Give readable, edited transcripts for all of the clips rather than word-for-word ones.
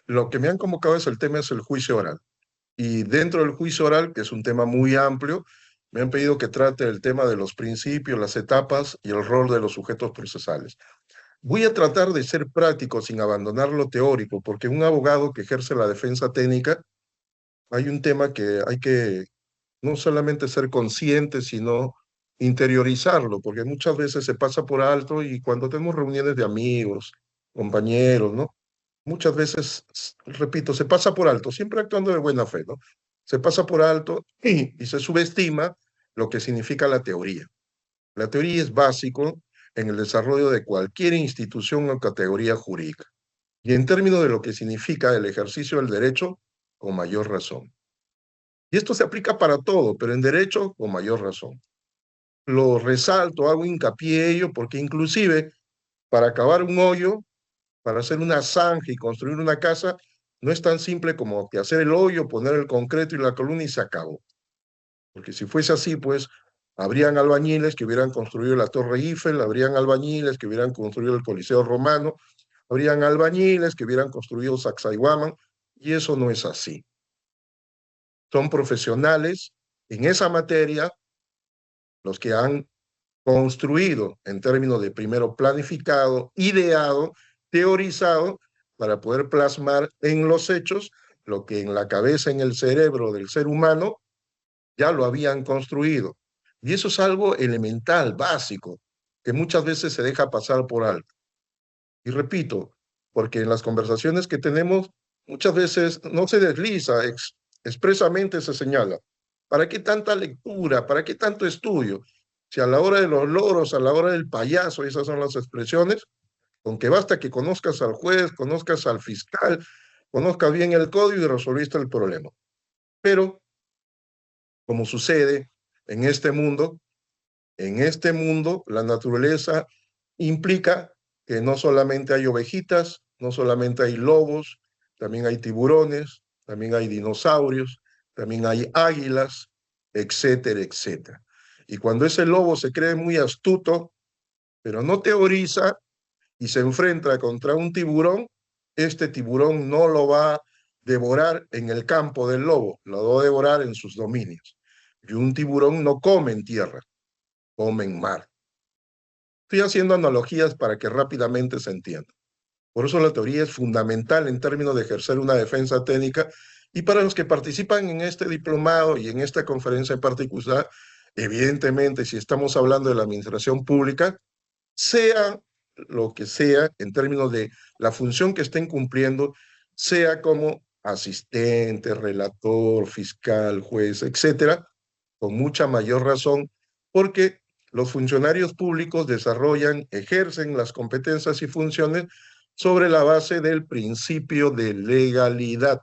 Lo que me han convocado es el juicio oral. Y dentro del juicio oral, que es un tema muy amplio, me han pedido que trate el tema de los principios, las etapas y el rol de los sujetos procesales. Voy a tratar de ser práctico sin abandonar lo teórico, porque un abogado que ejerce la defensa técnica, hay un tema que hay que no solamente ser consciente, sino interiorizarlo, porque muchas veces se pasa por alto y cuando tenemos reuniones de amigos, compañeros, ¿no? Muchas veces, repito, se pasa por alto, siempre actuando de buena fe, ¿no? Se pasa por alto y se subestima lo que significa la teoría. La teoría es básico en el desarrollo de cualquier institución o categoría jurídica. Y en términos de lo que significa el ejercicio del derecho, con mayor razón. Y esto se aplica para todo, pero en derecho, con mayor razón. Lo resalto, hago hincapié en ello, porque inclusive para acabar un hoyo, para hacer una zanja y construir una casa, no es tan simple como que hacer el hoyo, poner el concreto y la columna y se acabó. Porque si fuese así, pues habrían albañiles que hubieran construido la Torre Eiffel, habrían albañiles que hubieran construido el Coliseo Romano, habrían albañiles que hubieran construido Sacsayhuaman, y eso no es así. Son profesionales en esa materia los que han construido en términos de primero planificado, ideado, teorizado, para poder plasmar en los hechos lo que en la cabeza, en el cerebro del ser humano, ya lo habían construido. Y eso es algo elemental, básico, que muchas veces se deja pasar por alto. Y repito, porque en las conversaciones que tenemos, muchas veces no se desliza, expresamente se señala. ¿Para qué tanta lectura? ¿Para qué tanto estudio? Si a la hora de los loros, a la hora del payaso, esas son las expresiones, con que basta que conozcas al juez, conozcas al fiscal, conozcas bien el código y resolviste el problema. Pero, como sucede en este mundo, la naturaleza implica que no solamente hay ovejitas, no solamente hay lobos, también hay tiburones, también hay dinosaurios, también hay águilas, etcétera, etcétera. Y cuando ese lobo se cree muy astuto, pero no teoriza y se enfrenta contra un tiburón, este tiburón no lo va a devorar en el campo del lobo, lo va a devorar en sus dominios. Y un tiburón no come en tierra, come en mar. Estoy haciendo analogías para que rápidamente se entienda. Por eso la teoría es fundamental en términos de ejercer una defensa técnica y para los que participan en este diplomado y en esta conferencia en particular, evidentemente, si estamos hablando de la administración pública, sea lo que sea en términos de la función que estén cumpliendo, sea como asistente, relator, fiscal, juez, etcétera, con mucha mayor razón, porque los funcionarios públicos desarrollan, ejercen las competencias y funciones sobre la base del principio de legalidad.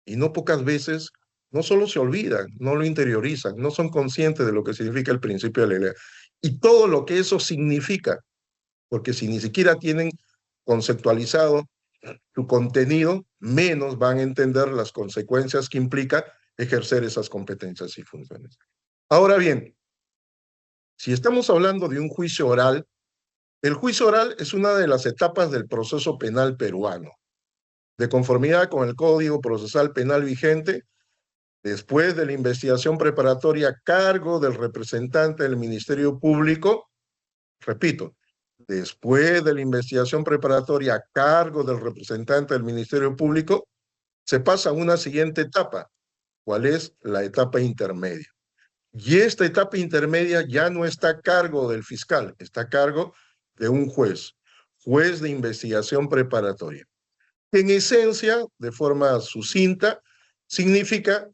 Y no pocas veces no solo se olvidan, no lo interiorizan, no son conscientes de lo que significa el principio de legalidad. Y todo lo que eso significa, porque si ni siquiera tienen conceptualizado su contenido, menos van a entender las consecuencias que implica ejercer esas competencias y funciones. Ahora bien, si estamos hablando de un juicio oral, el juicio oral es una de las etapas del proceso penal peruano. De conformidad con el Código Procesal Penal vigente, después de la investigación preparatoria a cargo del representante del Ministerio Público, repito, después de la investigación preparatoria a cargo del representante del Ministerio Público, se pasa a una siguiente etapa, ¿cuál es la etapa intermedia? Y esta etapa intermedia ya no está a cargo del fiscal, está a cargo de un juez, juez de investigación preparatoria. En esencia, de forma sucinta, significa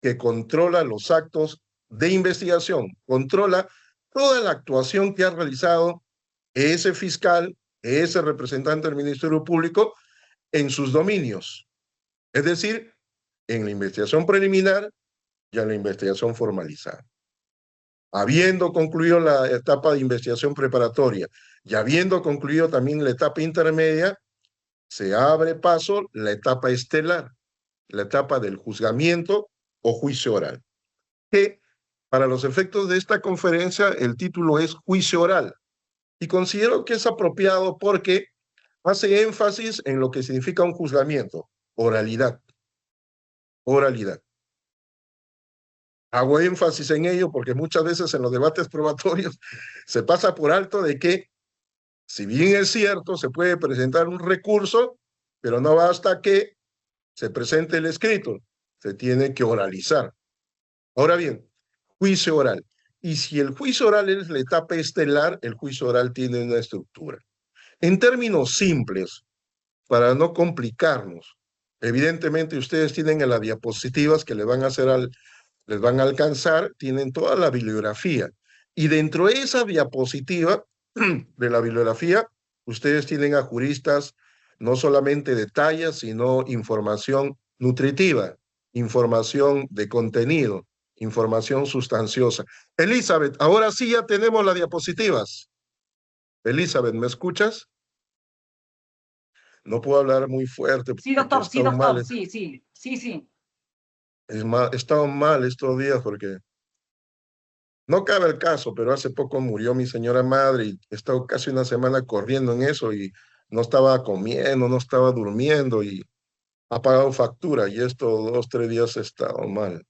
que controla los actos de investigación, controla toda la actuación que ha realizado ese fiscal, ese representante del Ministerio Público en sus dominios, es decir, en la investigación preliminar y en la investigación formalizada. Habiendo concluido la etapa de investigación preparatoria y habiendo concluido también la etapa intermedia, se abre paso la etapa estelar, la etapa del juzgamiento o juicio oral, que para los efectos de esta conferencia el título es juicio oral. Y considero que es apropiado porque hace énfasis en lo que significa un juzgamiento, oralidad, oralidad. Hago énfasis en ello porque muchas veces en los debates probatorios se pasa por alto de que, si bien es cierto, se puede presentar un recurso, pero no basta que se presente el escrito, se tiene que oralizar. Ahora bien, juicio oral. Y si el juicio oral es la etapa estelar, el juicio oral tiene una estructura. En términos simples, para no complicarnos, evidentemente ustedes tienen en las diapositivas que les van a alcanzar, tienen toda la bibliografía. Y dentro de esa diapositiva de la bibliografía, ustedes tienen a juristas no solamente de talla, sino información nutritiva, información de contenido, información sustanciosa. Elizabeth, ahora sí ya tenemos las diapositivas. Elizabeth, ¿me escuchas? No puedo hablar muy fuerte porque he Sí, estado doctor, mal. sí. He estado mal estos días porque no cabe el caso, pero hace poco murió mi señora madre y he estado casi una semana corriendo en eso y no estaba comiendo, no estaba durmiendo y ha pagado factura y estos 2, 3 días he estado mal.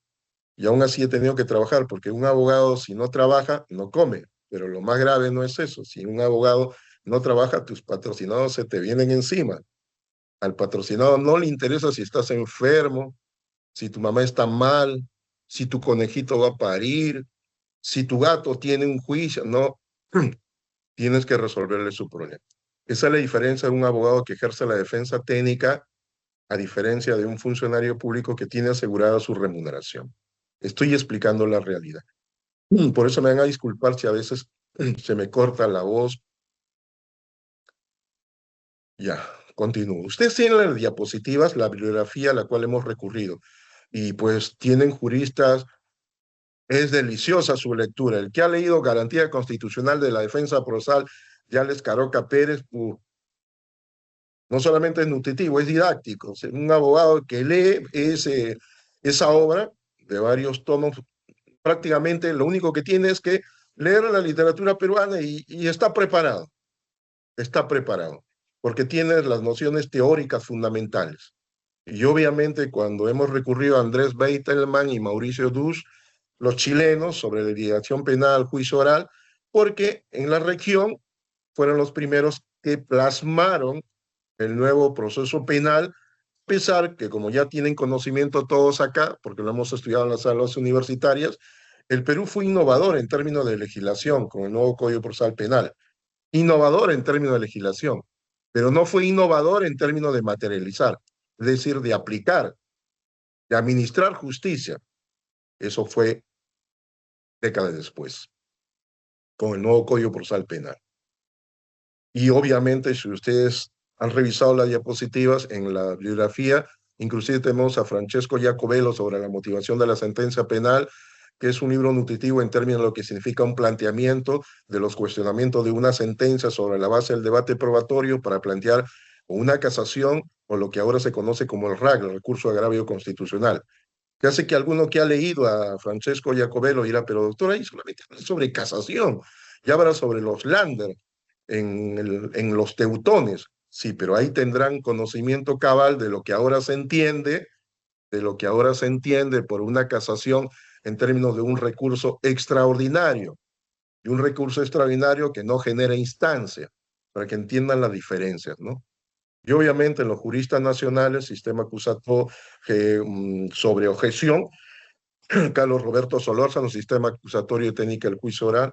Y aún así he tenido que trabajar porque un abogado si no trabaja, no come. Pero lo más grave no es eso. Si un abogado no trabaja, tus patrocinados se te vienen encima. Al patrocinado no le interesa si estás enfermo, si tu mamá está mal, si tu conejito va a parir, si tu gato tiene un juicio, no, tienes que resolverle su problema. Esa es la diferencia de un abogado que ejerce la defensa técnica a diferencia de un funcionario público que tiene asegurada su remuneración. Estoy explicando la realidad. Por eso me van a disculpar si a veces se me corta la voz. Ya, continúo. Ustedes tienen las diapositivas, la bibliografía a la cual hemos recurrido, y pues tienen juristas. Es deliciosa su lectura. El que ha leído Garantía Constitucional de la Defensa Procesal de Alex Caroca Pérez, no solamente es nutritivo, es didáctico. Un abogado que lee esa obra de varios tomos, prácticamente lo único que tiene es que leer la literatura peruana y está preparado, porque tiene las nociones teóricas fundamentales. Y obviamente cuando hemos recurrido a Andrés Beitelman y Mauricio Dus, los chilenos, sobre la litigación penal, juicio oral, porque en la región fueron los primeros que plasmaron el nuevo proceso penal, a pesar que como ya tienen conocimiento todos acá, porque lo hemos estudiado en las salas universitarias, el Perú fue innovador en términos de legislación con el nuevo Código Procesal Penal, innovador en términos de legislación, pero no fue innovador en términos de materializar, es decir, de aplicar, de administrar justicia. Eso fue décadas después, con el nuevo Código Procesal Penal. Y obviamente, si ustedes han revisado las diapositivas en la bibliografía, inclusive tenemos a Francesco Jacobello sobre la motivación de la sentencia penal, que es un libro nutritivo en términos de lo que significa un planteamiento de los cuestionamientos de una sentencia sobre la base del debate probatorio para plantear una casación o lo que ahora se conoce como el RAC, el recurso de agravio constitucional. Que hace que alguno que ha leído a Francesco Jacobello dirá, pero doctor, ahí solamente habla sobre casación, ya habla sobre los Lander, en los teutones, sí, pero ahí tendrán conocimiento cabal de lo que ahora se entiende, de lo que ahora se entiende por una casación en términos de un recurso extraordinario, y un recurso extraordinario que no genera instancia, para que entiendan las diferencias, ¿no? Y obviamente en los juristas nacionales, sistema acusatorio sobre objeción, Carlos Roberto Solórzano, sistema acusatorio y técnica del juicio oral,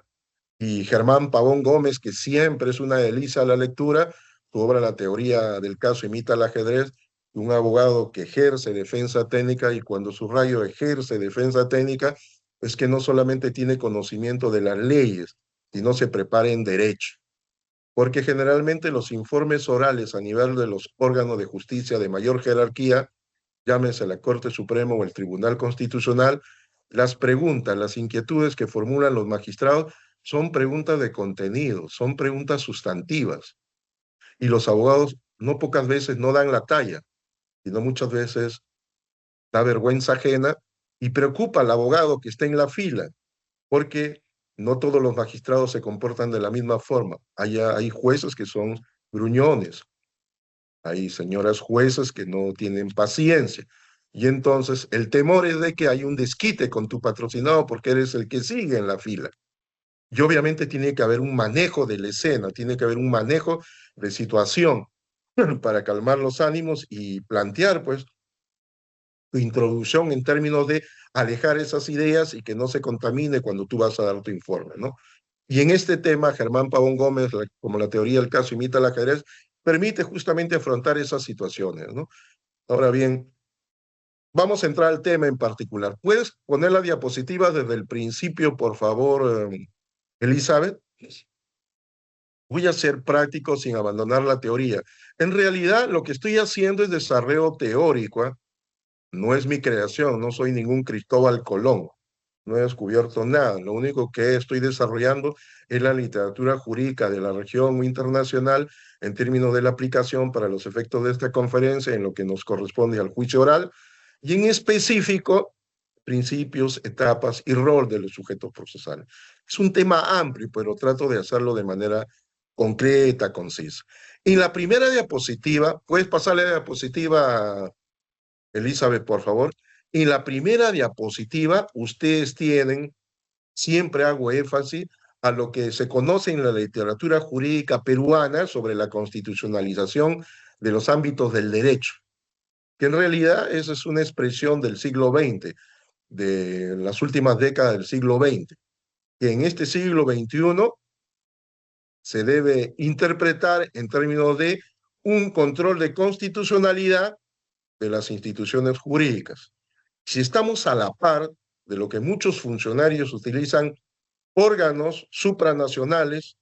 y Germán Pavón Gómez, que siempre es una delicia la lectura, su obra La teoría del caso imita el ajedrez, un abogado que ejerce defensa técnica y cuando subrayo ejerce defensa técnica, es que no solamente tiene conocimiento de las leyes, sino se prepara en derecho. Porque generalmente los informes orales a nivel de los órganos de justicia de mayor jerarquía, llámese la Corte Suprema o el Tribunal Constitucional, las preguntas, las inquietudes que formulan los magistrados son preguntas de contenido, son preguntas sustantivas. Y los abogados no pocas veces no dan la talla, sino muchas veces da vergüenza ajena y preocupa al abogado que está en la fila, porque no todos los magistrados se comportan de la misma forma. Hay jueces que son gruñones, Hay señoras jueces que no tienen paciencia. Y entonces el temor es de que hay un desquite con tu patrocinado porque eres el que sigue en la fila. Y obviamente tiene que haber un manejo de la escena, tiene que haber un manejo de situación para calmar los ánimos y plantear, pues, tu introducción en términos de alejar esas ideas y que no se contamine cuando tú vas a dar tu informe, ¿no? Y en este tema, Germán Pavón Gómez, como la teoría del caso imita al ajedrez, permite justamente afrontar esas situaciones, ¿no? Ahora bien, vamos a entrar al tema en particular. ¿Puedes poner la diapositiva desde el principio, por favor, Elizabeth? Voy a ser práctico sin abandonar la teoría. En realidad, lo que estoy haciendo es desarrollo teórico, ¿eh? No es mi creación, no soy ningún Cristóbal Colón, no he descubierto nada. Lo único que estoy desarrollando es la literatura jurídica de la región o internacional en términos de la aplicación para los efectos de esta conferencia en lo que nos corresponde al juicio oral y en específico principios, etapas y rol de los sujetos procesales. Es un tema amplio, pero trato de hacerlo de manera concreta, concisa. En la primera diapositiva, puedes pasarle la diapositiva, Elizabeth, por favor. En la primera diapositiva, ustedes tienen, siempre hago énfasis, a lo que se conoce en la literatura jurídica peruana sobre la constitucionalización de los ámbitos del derecho, que en realidad esa es una expresión del siglo XX, de las últimas décadas del siglo XX, que en este siglo XXI se debe interpretar en términos de un control de constitucionalidad de las instituciones jurídicas. Si estamos a la par de lo que muchos funcionarios utilizan órganos supranacionales,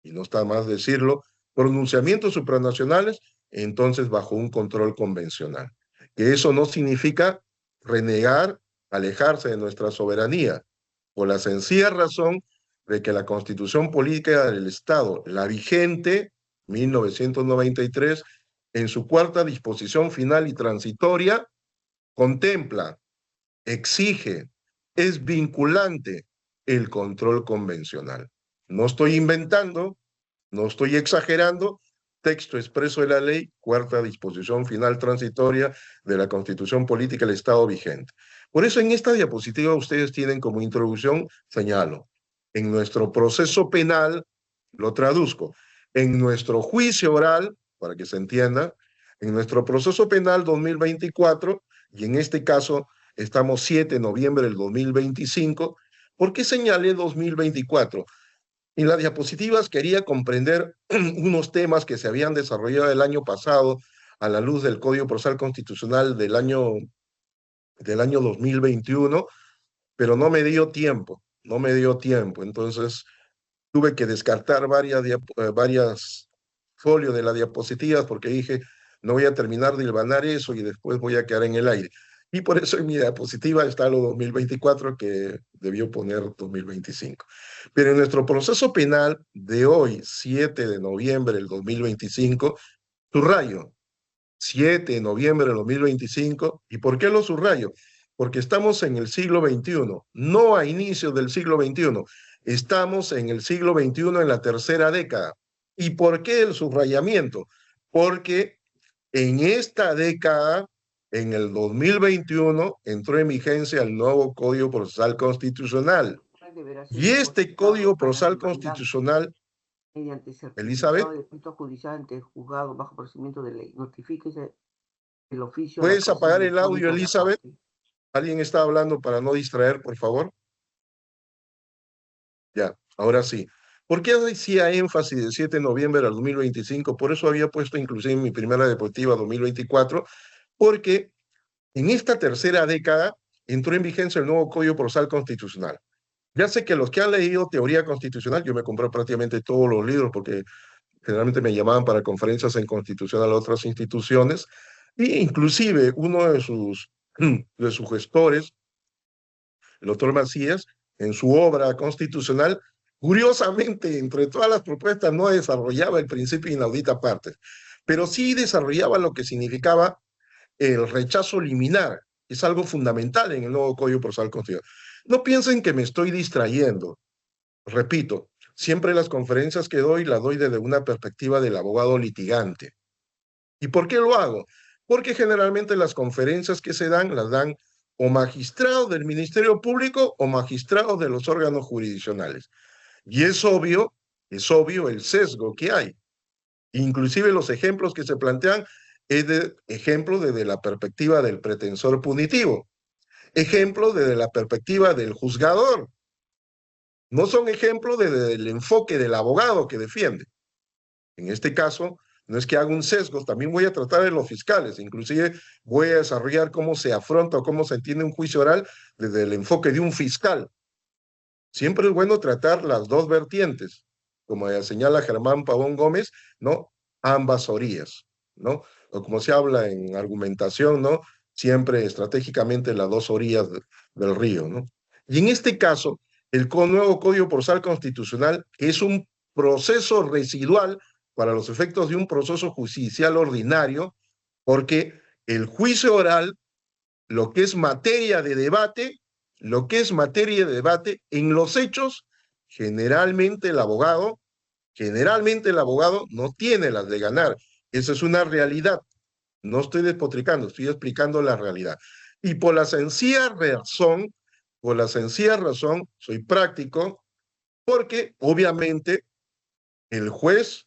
y no está más decirlo, pronunciamientos supranacionales, entonces bajo un control convencional. Que eso no significa renegar, alejarse de nuestra soberanía, por la sencilla razón de que la Constitución Política del Estado, la vigente, 1993, en su cuarta disposición final y transitoria, contempla, exige, es vinculante el control convencional. No estoy inventando, no estoy exagerando, texto expreso de la ley, cuarta disposición final transitoria de la Constitución Política del Estado vigente. Por eso en esta diapositiva ustedes tienen como introducción, señalo, en nuestro proceso penal, lo traduzco, en nuestro juicio oral, para que se entienda, en nuestro proceso penal 2024, y en este caso estamos 7 de noviembre del 2025, ¿por qué señalé 2024? En las diapositivas quería comprender unos temas que se habían desarrollado el año pasado a la luz del Código Procesal Constitucional del año 2021, pero no me dio tiempo, no me dio tiempo. Entonces tuve que descartar varias folios de las diapositivas porque dije, no voy a terminar de hilvanar eso y después voy a quedar en el aire. Y por eso en mi diapositiva está lo 2024 que debió poner 2025. Pero en nuestro proceso penal de hoy, 7 de noviembre del 2025, subrayo, 7 de noviembre del 2025. ¿Y por qué lo subrayo? Porque estamos en el siglo XXI, no a inicios del siglo XXI. Estamos en el siglo XXI en la tercera década. ¿Y por qué el subrayamiento? Porque en esta década, en el 2021, entró en vigencia el nuevo Código Procesal Constitucional. Deberá ser Y este depositado Código para Procesal el mandante Constitucional, mediante certificado Elizabeth, de efecto judicial ante el juzgado bajo procedimiento de ley. Notifíquese el oficio a la ¿puedes causa apagar el audio, electrónica de la Elizabeth? parte. ¿Alguien está hablando para no distraer, por favor? Ya, ahora sí. ¿Por qué decía énfasis del 7 de noviembre al 2025? Por eso había puesto inclusive en mi primera diapositiva 2024, porque en esta tercera década entró en vigencia el nuevo Código Procesal Constitucional. Ya sé que los que han leído teoría constitucional, yo me compré prácticamente todos los libros porque generalmente me llamaban para conferencias en constitucional a otras instituciones, e inclusive uno de sus gestores, el doctor Macías, en su obra constitucional, curiosamente, entre todas las propuestas, no desarrollaba el principio inaudita partes, pero sí desarrollaba lo que significaba el rechazo liminar. Es algo fundamental en el nuevo Código Procesal Constitucional. No piensen que me estoy distrayendo. Repito, siempre las conferencias que doy las doy desde una perspectiva del abogado litigante. ¿Y por qué lo hago? Porque generalmente las conferencias que se dan las dan o magistrados del Ministerio Público o magistrados de los órganos jurisdiccionales. Y es obvio el sesgo que hay. Inclusive los ejemplos que se plantean es de ejemplos desde la perspectiva del pretensor punitivo, ejemplos desde la perspectiva del juzgador, no son ejemplos desde el enfoque del abogado que defiende. En este caso, no es que haga un sesgo, también voy a tratar de los fiscales, inclusive voy a desarrollar cómo se afronta o cómo se entiende un juicio oral desde el enfoque de un fiscal. Siempre es bueno tratar las dos vertientes, como señala Germán Pavón Gómez, ¿no? Ambas orillas, ¿no? O como se habla en argumentación, ¿no? Siempre estratégicamente las dos orillas del río, ¿no? Y en este caso, el nuevo Código Procesal Constitucional es un proceso residual para los efectos de un proceso judicial ordinario, porque el juicio oral, lo que es materia de debate, en los hechos, generalmente el abogado no tiene las de ganar. Esa es una realidad. No estoy despotricando, estoy explicando la realidad. Y por la sencilla razón, soy práctico, porque obviamente el juez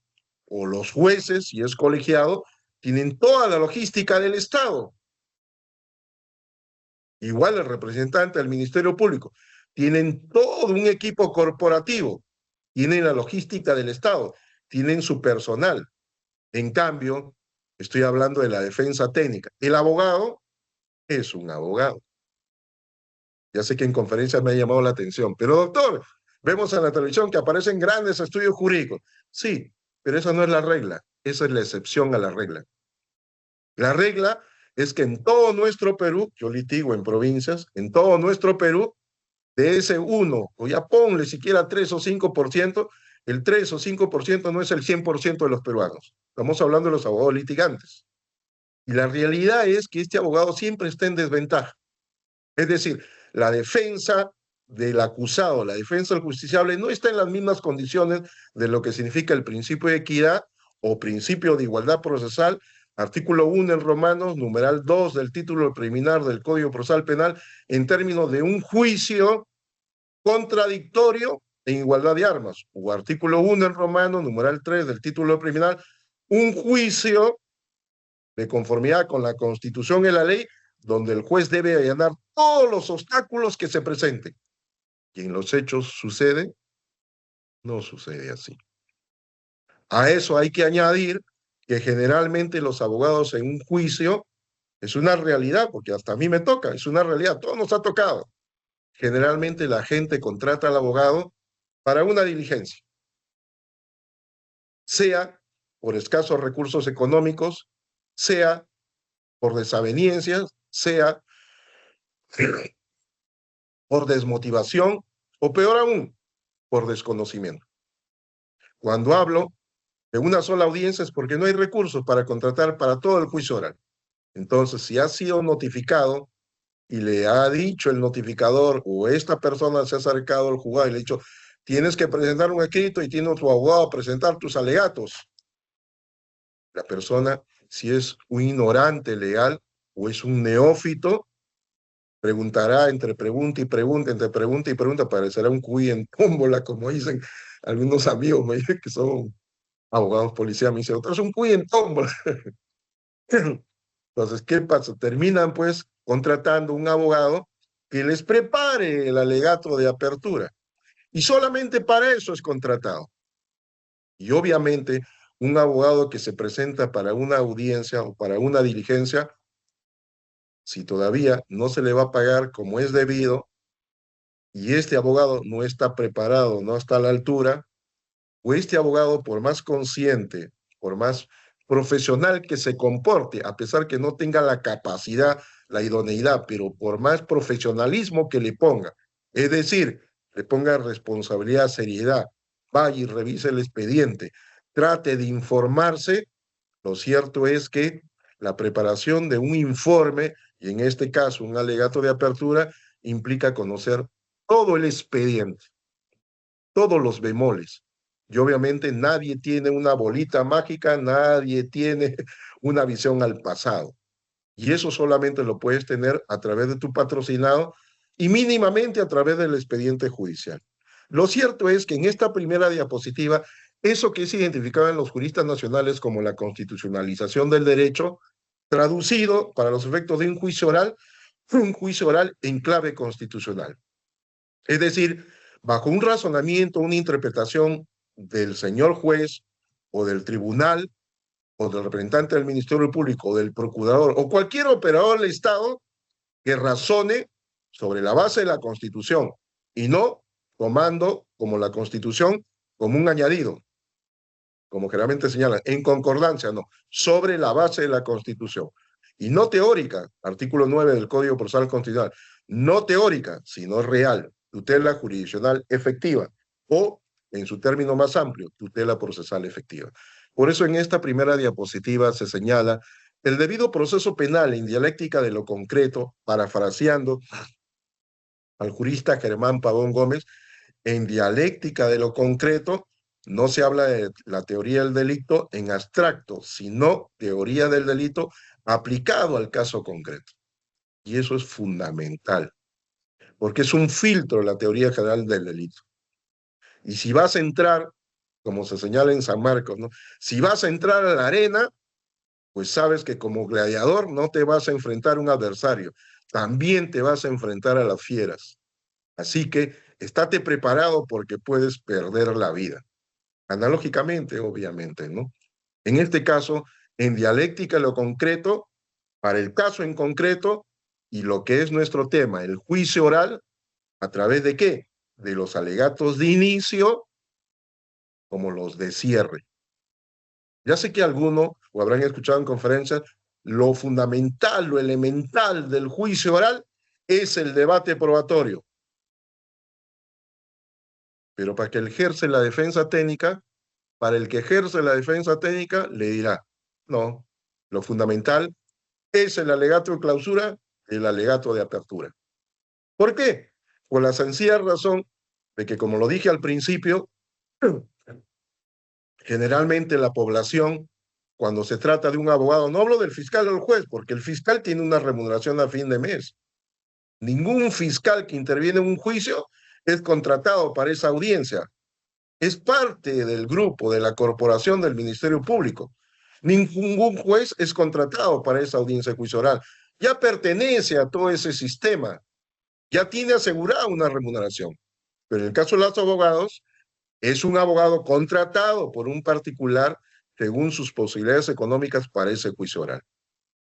o los jueces, si es colegiado, tienen toda la logística del Estado. Igual el representante del Ministerio Público. Tienen todo un equipo corporativo, tienen la logística del Estado, tienen su personal. En cambio, estoy hablando de la defensa técnica. El abogado es un abogado. Ya sé que en conferencias me ha llamado la atención, pero doctor, vemos en la televisión que aparecen grandes estudios jurídicos. Sí, pero esa no es la regla, esa es la excepción a la regla. La regla es que en todo nuestro Perú, yo litigo en provincias, en todo nuestro Perú, de ese 1, o ya ponle siquiera 3 o 5%, el 3 o 5% no es el 100% de los peruanos. Estamos hablando de los abogados litigantes. Y la realidad es que este abogado siempre está en desventaja. Es decir, la defensa del acusado, la defensa del justiciable, no está en las mismas condiciones de lo que significa el principio de equidad o principio de igualdad procesal, artículo 1 en Romanos, numeral 2 del título preliminar del Código Procesal Penal, en términos de un juicio contradictorio en igualdad de armas, o artículo 1 en Romanos, numeral 3 del título preliminar, un juicio de conformidad con la Constitución y la ley, donde el juez debe allanar todos los obstáculos que se presenten. Y en los hechos sucede, no sucede así. A eso hay que añadir que generalmente los abogados en un juicio es una realidad, porque hasta a mí me toca, es una realidad, todo nos ha tocado. Generalmente la gente contrata al abogado para una diligencia, sea por escasos recursos económicos, sea por desavenencias, sea por desmotivación o peor aún, por desconocimiento. Cuando hablo de una sola audiencia es porque no hay recursos para contratar para todo el juicio oral. Entonces, si ha sido notificado y le ha dicho el notificador o esta persona se ha acercado al juzgado y le ha dicho, tienes que presentar un escrito y tiene tu abogado a presentar tus alegatos. La persona, si es un ignorante legal o es un neófito, preguntará entre pregunta y pregunta, entre pregunta y pregunta, parecerá un cuy en tómbola, como dicen algunos amigos me dicen que son abogados policías, me dicen, otros un cuy en tómbola. Entonces, ¿qué pasa? Terminan pues contratando un abogado que les prepare el alegato de apertura. Y solamente para eso es contratado. Y obviamente, un abogado que se presenta para una audiencia o para una diligencia, si todavía no se le va a pagar como es debido, y este abogado no está preparado, no está a la altura, o este abogado, por más consciente, por más profesional que se comporte, a pesar que no tenga la capacidad, la idoneidad, pero por más profesionalismo que le ponga, es decir, le ponga responsabilidad, seriedad, vaya y revise el expediente, trate de informarse, lo cierto es que la preparación de un informe, y en este caso un alegato de apertura, implica conocer todo el expediente, todos los bemoles, Y obviamente nadie tiene una bolita mágica, nadie tiene una visión al pasado. Y eso solamente lo puedes tener a través de tu patrocinado y mínimamente a través del expediente judicial. Lo cierto es que en esta primera diapositiva, eso que es identificado en los juristas nacionales como la constitucionalización del derecho, traducido para los efectos de un juicio oral en clave constitucional. Es decir, bajo un razonamiento, una interpretación del señor juez o del tribunal o del representante del Ministerio Público o del procurador o cualquier operador del Estado que razone sobre la base de la Constitución y no tomando como la Constitución como un añadido, como generalmente señalan, en concordancia, no, sobre la base de la Constitución. Y no teórica, artículo 9 del Código Procesal Constitucional, no teórica, sino real, tutela jurisdiccional efectiva o, en su término más amplio, tutela procesal efectiva. Por eso en esta primera diapositiva se señala el debido proceso penal en dialéctica de lo concreto, parafraseando al jurista Germán Pavón Gómez, en dialéctica de lo concreto no se habla de la teoría del delito en abstracto, sino teoría del delito aplicado al caso concreto. Y eso es fundamental, porque es un filtro la teoría general del delito. Y si vas a entrar, como se señala en San Marcos, ¿no? Si vas a entrar a la arena, pues sabes que como gladiador no te vas a enfrentar a un adversario, también te vas a enfrentar a las fieras. Así que estate preparado porque puedes perder la vida. Analógicamente, obviamente, ¿no? En este caso, en dialéctica lo concreto, para el caso en concreto, y lo que es nuestro tema, el juicio oral, ¿a través de qué? De los alegatos de inicio como los de cierre. Ya sé que algunos, o habrán escuchado en conferencias, lo fundamental, lo elemental del juicio oral es el debate probatorio. Pero para que ejerce la defensa técnica, para el que ejerce la defensa técnica, le dirá, no, lo fundamental es el alegato de clausura, el alegato de apertura. ¿Por qué? Por la sencilla razón de que, como lo dije al principio, generalmente la población, cuando se trata de un abogado, no hablo del fiscal o del juez, porque el fiscal tiene una remuneración a fin de mes. Ningún fiscal que interviene en un juicio es contratado para esa audiencia. Es parte del grupo, de la corporación del Ministerio Público. Ningún juez es contratado para esa audiencia de juicio oral. Ya pertenece a todo ese sistema. Ya tiene asegurada una remuneración. Pero en el caso de los abogados, es un abogado contratado por un particular según sus posibilidades económicas para ese juicio oral.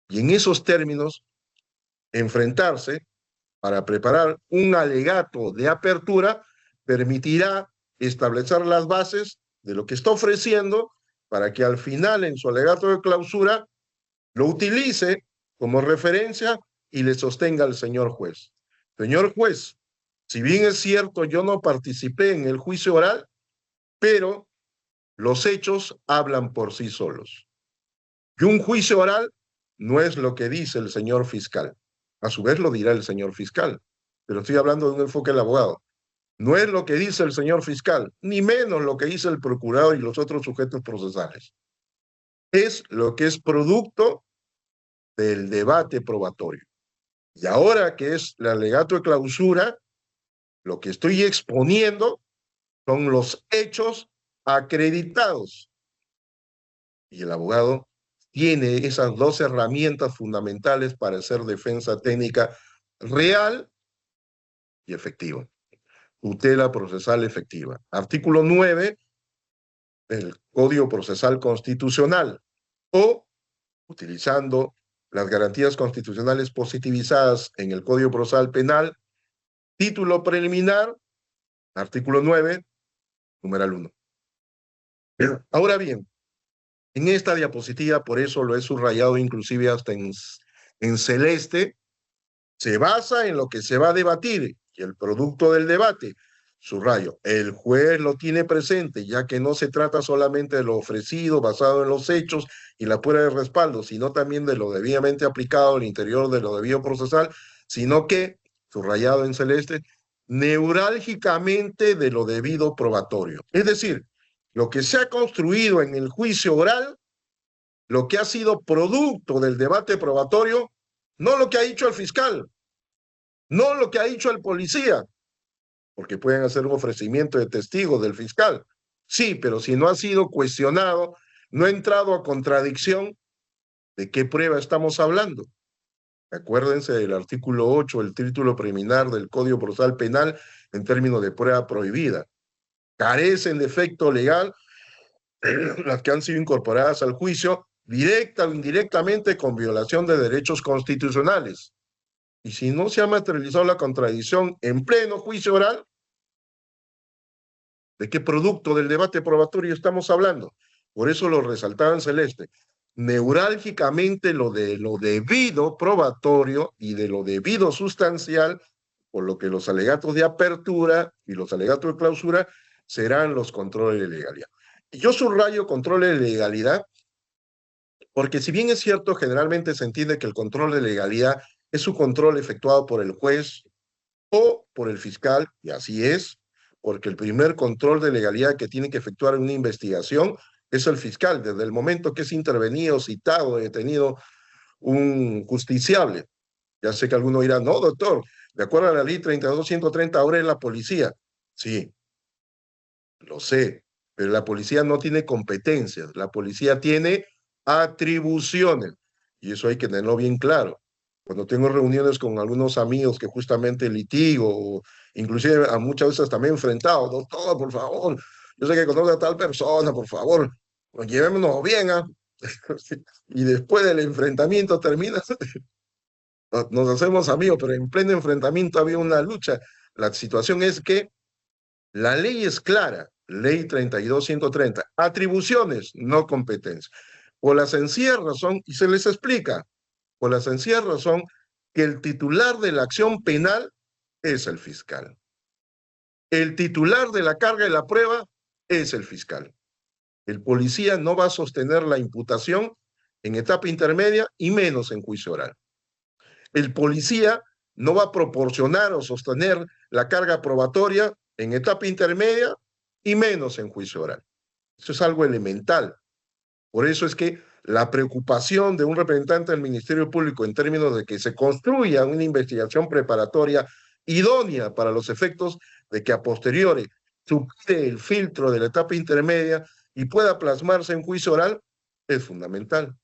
Y en esos términos, enfrentarse para preparar un alegato de apertura permitirá establecer las bases de lo que está ofreciendo para que al final en su alegato de clausura lo utilice como referencia y le sostenga al señor juez. Señor juez, si bien es cierto yo no participé en el juicio oral, pero los hechos hablan por sí solos. Y un juicio oral no es lo que dice el señor fiscal. A su vez lo dirá el señor fiscal, pero estoy hablando de un enfoque del abogado. No es lo que dice el señor fiscal, ni menos lo que dice el procurador y los otros sujetos procesales. Es lo que es producto del debate probatorio. Y ahora que es el alegato de clausura, lo que estoy exponiendo son los hechos acreditados. Y el abogado tiene esas dos herramientas fundamentales para hacer defensa técnica real y efectiva. Tutela procesal efectiva. Artículo 9 del Código Procesal Constitucional o, utilizando las garantías constitucionales positivizadas en el Código Procesal Penal, título preliminar, artículo 9, numeral 1. Ahora bien, en esta diapositiva, por eso lo he subrayado inclusive hasta en celeste, se basa en lo que se va a debatir y el producto del debate. Subrayo, el juez lo tiene presente, ya que no se trata solamente de lo ofrecido basado en los hechos y la prueba de respaldo, sino también de lo debidamente aplicado al interior de lo debido procesal, sino que, subrayado en celeste, neurálgicamente de lo debido probatorio. Es decir, lo que se ha construido en el juicio oral, lo que ha sido producto del debate probatorio, no lo que ha dicho el fiscal, no lo que ha dicho el policía, porque pueden hacer un ofrecimiento de testigos del fiscal. Sí, pero si no ha sido cuestionado, no ha entrado a contradicción, ¿de qué prueba estamos hablando? Acuérdense del artículo 8, el título preliminar del Código Procesal Penal en términos de prueba prohibida. Carecen de efecto legal las que han sido incorporadas al juicio directa o indirectamente con violación de derechos constitucionales. Y si no se ha materializado la contradicción en pleno juicio oral, ¿de qué producto del debate probatorio estamos hablando? Por eso lo resaltaba en celeste. Neurálgicamente lo de lo debido probatorio y de lo debido sustancial, por lo que los alegatos de apertura y los alegatos de clausura serán los controles de legalidad. Y yo subrayo controles de legalidad porque si bien es cierto, generalmente se entiende que el control de legalidad es un control efectuado por el juez o por el fiscal, y así es, porque el primer control de legalidad que tiene que efectuar una investigación es el fiscal, desde el momento que es intervenido, citado, detenido un justiciable. Ya sé que alguno dirá, no, doctor, de acuerdo a la ley 32.130, ahora es la policía. Sí, lo sé, pero la policía no tiene competencias, la policía tiene atribuciones, y eso hay que tenerlo bien claro. Cuando tengo reuniones con algunos amigos que justamente litigo, o inclusive a muchas veces también enfrentado, doctor, por favor, yo sé que conoce a tal persona, por favor, pues llevémonos bien, ¿ah? Y después del enfrentamiento termina, nos hacemos amigos, pero en pleno enfrentamiento había una lucha. La situación es que la ley es clara, ley 32.130, atribuciones, no competencias. Por la sencilla razón, y se les explica, por la sencilla razón que el titular de la acción penal es el fiscal. El titular de la carga de la prueba es el fiscal. El policía no va a sostener la imputación en etapa intermedia y menos en juicio oral. El policía no va a proporcionar o sostener la carga probatoria en etapa intermedia y menos en juicio oral. Eso es algo elemental. Por eso es que la preocupación de un representante del Ministerio Público en términos de que se construya una investigación preparatoria idónea para los efectos de que a posteriori supere el filtro de la etapa intermedia y pueda plasmarse en juicio oral es fundamental.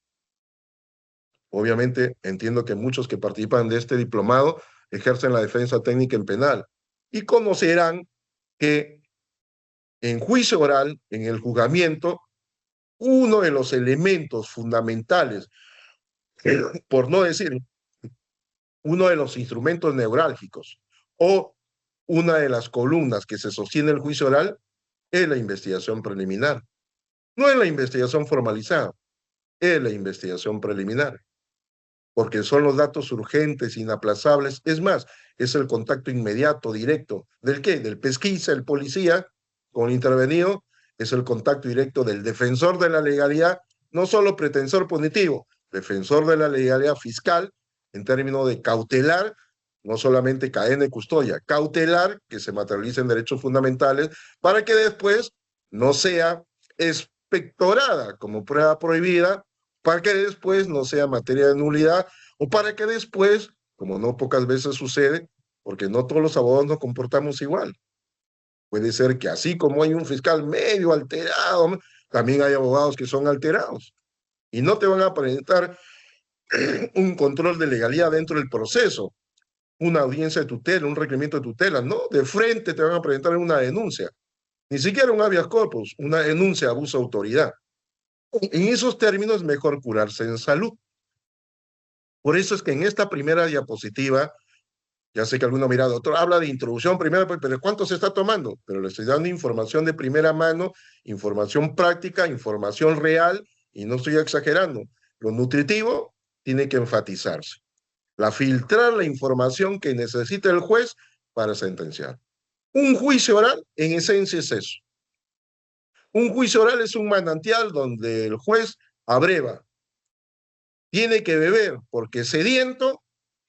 Obviamente entiendo que muchos que participan de este diplomado ejercen la defensa técnica en penal y conocerán que en juicio oral, en el juzgamiento, uno de los elementos fundamentales, por no decir uno de los instrumentos neurálgicos o una de las columnas que se sostiene el juicio oral, es la investigación preliminar. No es la investigación formalizada, es la investigación preliminar, porque son los datos urgentes, inaplazables. Es más, es el contacto inmediato, directo. ¿Del qué? Del pesquisa, el policía con el intervenido, es el contacto directo del defensor de la legalidad, no solo pretensor punitivo, defensor de la legalidad fiscal, en términos de cautelar, no solamente cadena de custodia, cautelar, que se materializa en derechos fundamentales, para que después no sea expectorada como prueba prohibida, para que después no sea materia de nulidad, o para que después, como no pocas veces sucede, porque no todos los abogados nos comportamos igual. Puede ser que así como hay un fiscal medio alterado, también hay abogados que son alterados. Y no te van a presentar un control de legalidad dentro del proceso, una audiencia de tutela, un requerimiento de tutela. No, de frente te van a presentar una denuncia. Ni siquiera un habeas corpus, una denuncia de abuso de autoridad. En esos términos es mejor curarse en salud. Por eso es que en esta primera diapositiva, ya sé que alguno mira, doctor, habla de introducción primero, pero ¿cuánto se está tomando? Pero le estoy dando información de primera mano, información práctica, información real, y no estoy exagerando. Lo nutritivo tiene que enfatizarse. Filtrar la información que necesita el juez para sentenciar. Un juicio oral, en esencia, es eso. Un juicio oral es un manantial donde el juez abreva. Tiene que beber, porque sediento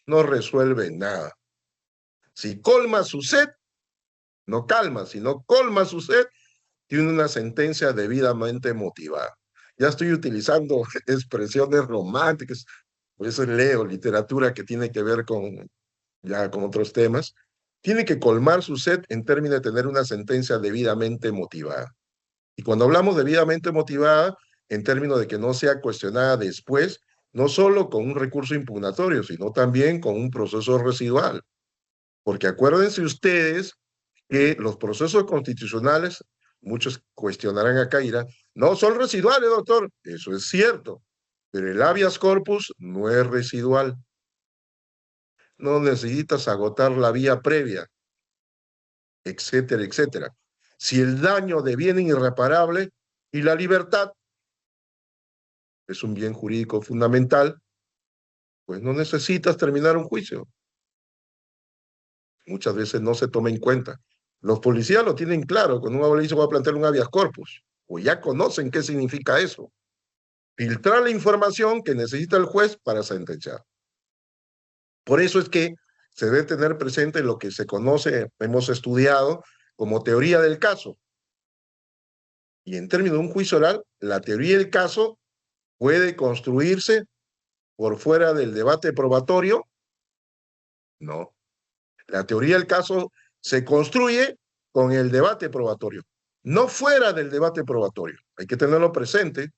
no resuelve nada. Si colma su sed, no calma, sino colma su sed, tiene una sentencia debidamente motivada. Ya estoy utilizando expresiones románticas, por eso leo literatura que tiene que ver con otros temas. Tiene que colmar su sed en términos de tener una sentencia debidamente motivada. Y cuando hablamos debidamente motivada, en términos de que no sea cuestionada después, no solo con un recurso impugnatorio, sino también con un proceso residual. Porque acuérdense ustedes que los procesos constitucionales, muchos cuestionarán acá y dirán, no son residuales, doctor. Eso es cierto, pero el habeas corpus no es residual. No necesitas agotar la vía previa, etcétera, etcétera. Si el daño deviene irreparable y la libertad es un bien jurídico fundamental, pues no necesitas terminar un juicio. Muchas veces no se toma en cuenta. Los policías lo tienen claro, cuando un abogado dice voy a plantear un habeas corpus, o ya conocen qué significa eso. Filtrar la información que necesita el juez para sentenciar. Por eso es que se debe tener presente lo que se conoce, hemos estudiado como teoría del caso. Y en términos de un juicio oral, la teoría del caso puede construirse por fuera del debate probatorio. No. La teoría del caso se construye con el debate probatorio, no fuera del debate probatorio. Hay que tenerlo presente,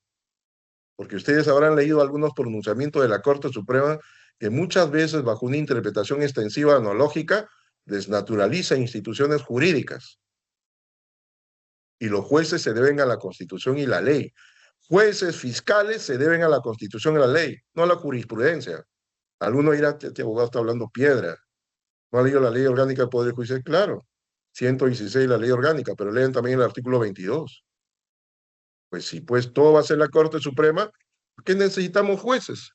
porque ustedes habrán leído algunos pronunciamientos de la Corte Suprema que muchas veces, bajo una interpretación extensiva analógica, desnaturaliza instituciones jurídicas. Y los jueces se deben a la Constitución y la ley. Jueces, fiscales se deben a la Constitución y la ley, no a la jurisprudencia. Alguno dirá, este abogado está hablando piedra. ¿No ha leído la ley orgánica del Poder Judicial? Claro, 116 la ley orgánica, pero leen también el artículo 22. Pues si pues todo va a ser la Corte Suprema, ¿por qué necesitamos jueces?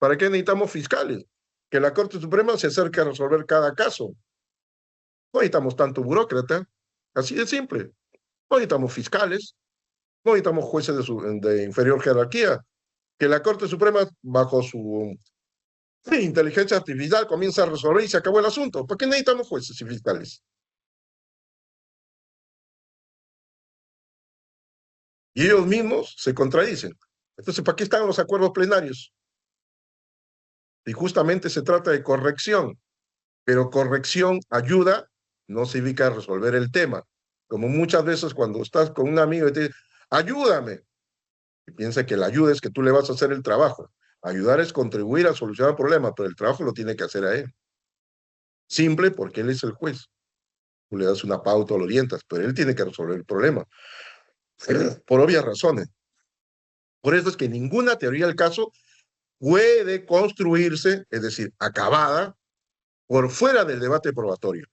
¿Para qué necesitamos fiscales? Que la Corte Suprema se acerque a resolver cada caso. No necesitamos tanto burócrata, así de simple. No necesitamos fiscales, no necesitamos jueces de inferior jerarquía. Que la Corte Suprema, bajo su inteligencia artificial, comienza a resolver y se acabó el asunto. ¿Por qué necesitamos jueces y fiscales? Y ellos mismos se contradicen. Entonces, ¿para qué están los acuerdos plenarios? Y justamente se trata de corrección, pero corrección ayuda, no significa resolver el tema. Como muchas veces cuando estás con un amigo y te dice, ayúdame, y piensa que la ayuda es que tú le vas a hacer el trabajo. Ayudar es contribuir a solucionar el problema, pero el trabajo lo tiene que hacer a él. Simple porque él es el juez. Tú le das una pauta o lo orientas, pero él tiene que resolver el problema. Por obvias razones. Por eso es que ninguna teoría del caso puede construirse, es decir, acabada, por fuera del debate probatorio.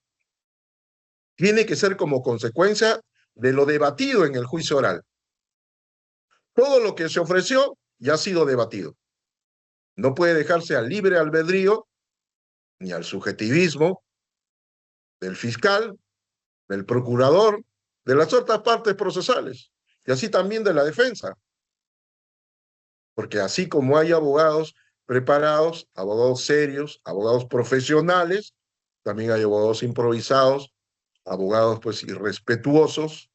Tiene que ser como consecuencia de lo debatido en el juicio oral. Todo lo que se ofreció ya ha sido debatido. No puede dejarse al libre albedrío ni al subjetivismo del fiscal, del procurador, de las otras partes procesales y así también de la defensa. Porque así como hay abogados preparados, abogados serios, abogados profesionales, también hay abogados improvisados, abogados pues irrespetuosos,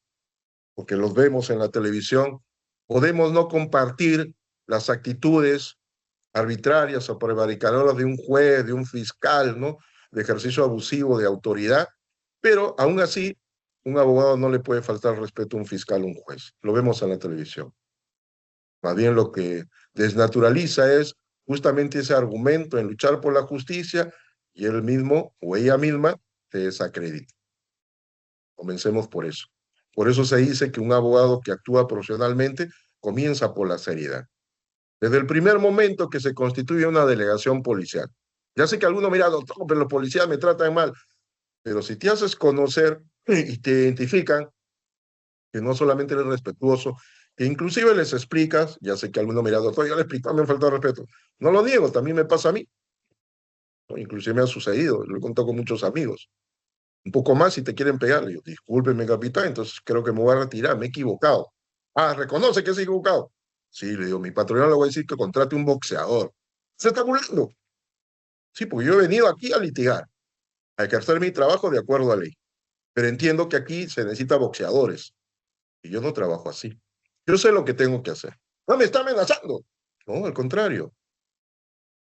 porque los vemos en la televisión. Podemos no compartir las actitudes arbitrarias o prevaricadoras de un juez, de un fiscal, ¿no? De ejercicio abusivo de autoridad, pero aún así un abogado no le puede faltar respeto a un fiscal o un juez. Lo vemos en la televisión. Más bien lo que desnaturaliza es justamente ese argumento en luchar por la justicia y él mismo o ella misma se desacredita. Comencemos por eso. Por eso se dice que un abogado que actúa profesionalmente comienza por la seriedad. Desde el primer momento que se constituye una delegación policial. Ya sé que algunos miran, doctor, pero los policías me tratan mal. Pero si te haces conocer y te identifican, que no solamente eres respetuoso, que inclusive les explicas, ya sé que alguno mira, doctor, yo le explico, me falta respeto. No lo niego, también me pasa a mí. Inclusive me ha sucedido, lo he contado con muchos amigos. Un poco más si te quieren pegar. Le digo, discúlpeme, capitán, entonces creo que me voy a retirar, me he equivocado. Ah, reconoce que se ha equivocado. Sí, le digo, mi patrón le voy a decir que contrate un boxeador. Se está burlando. Sí, porque yo he venido aquí a litigar, a ejercer mi trabajo de acuerdo a ley. Pero entiendo que aquí se necesita boxeadores. Y yo no trabajo así. Yo sé lo que tengo que hacer. No me está amenazando. No, al contrario.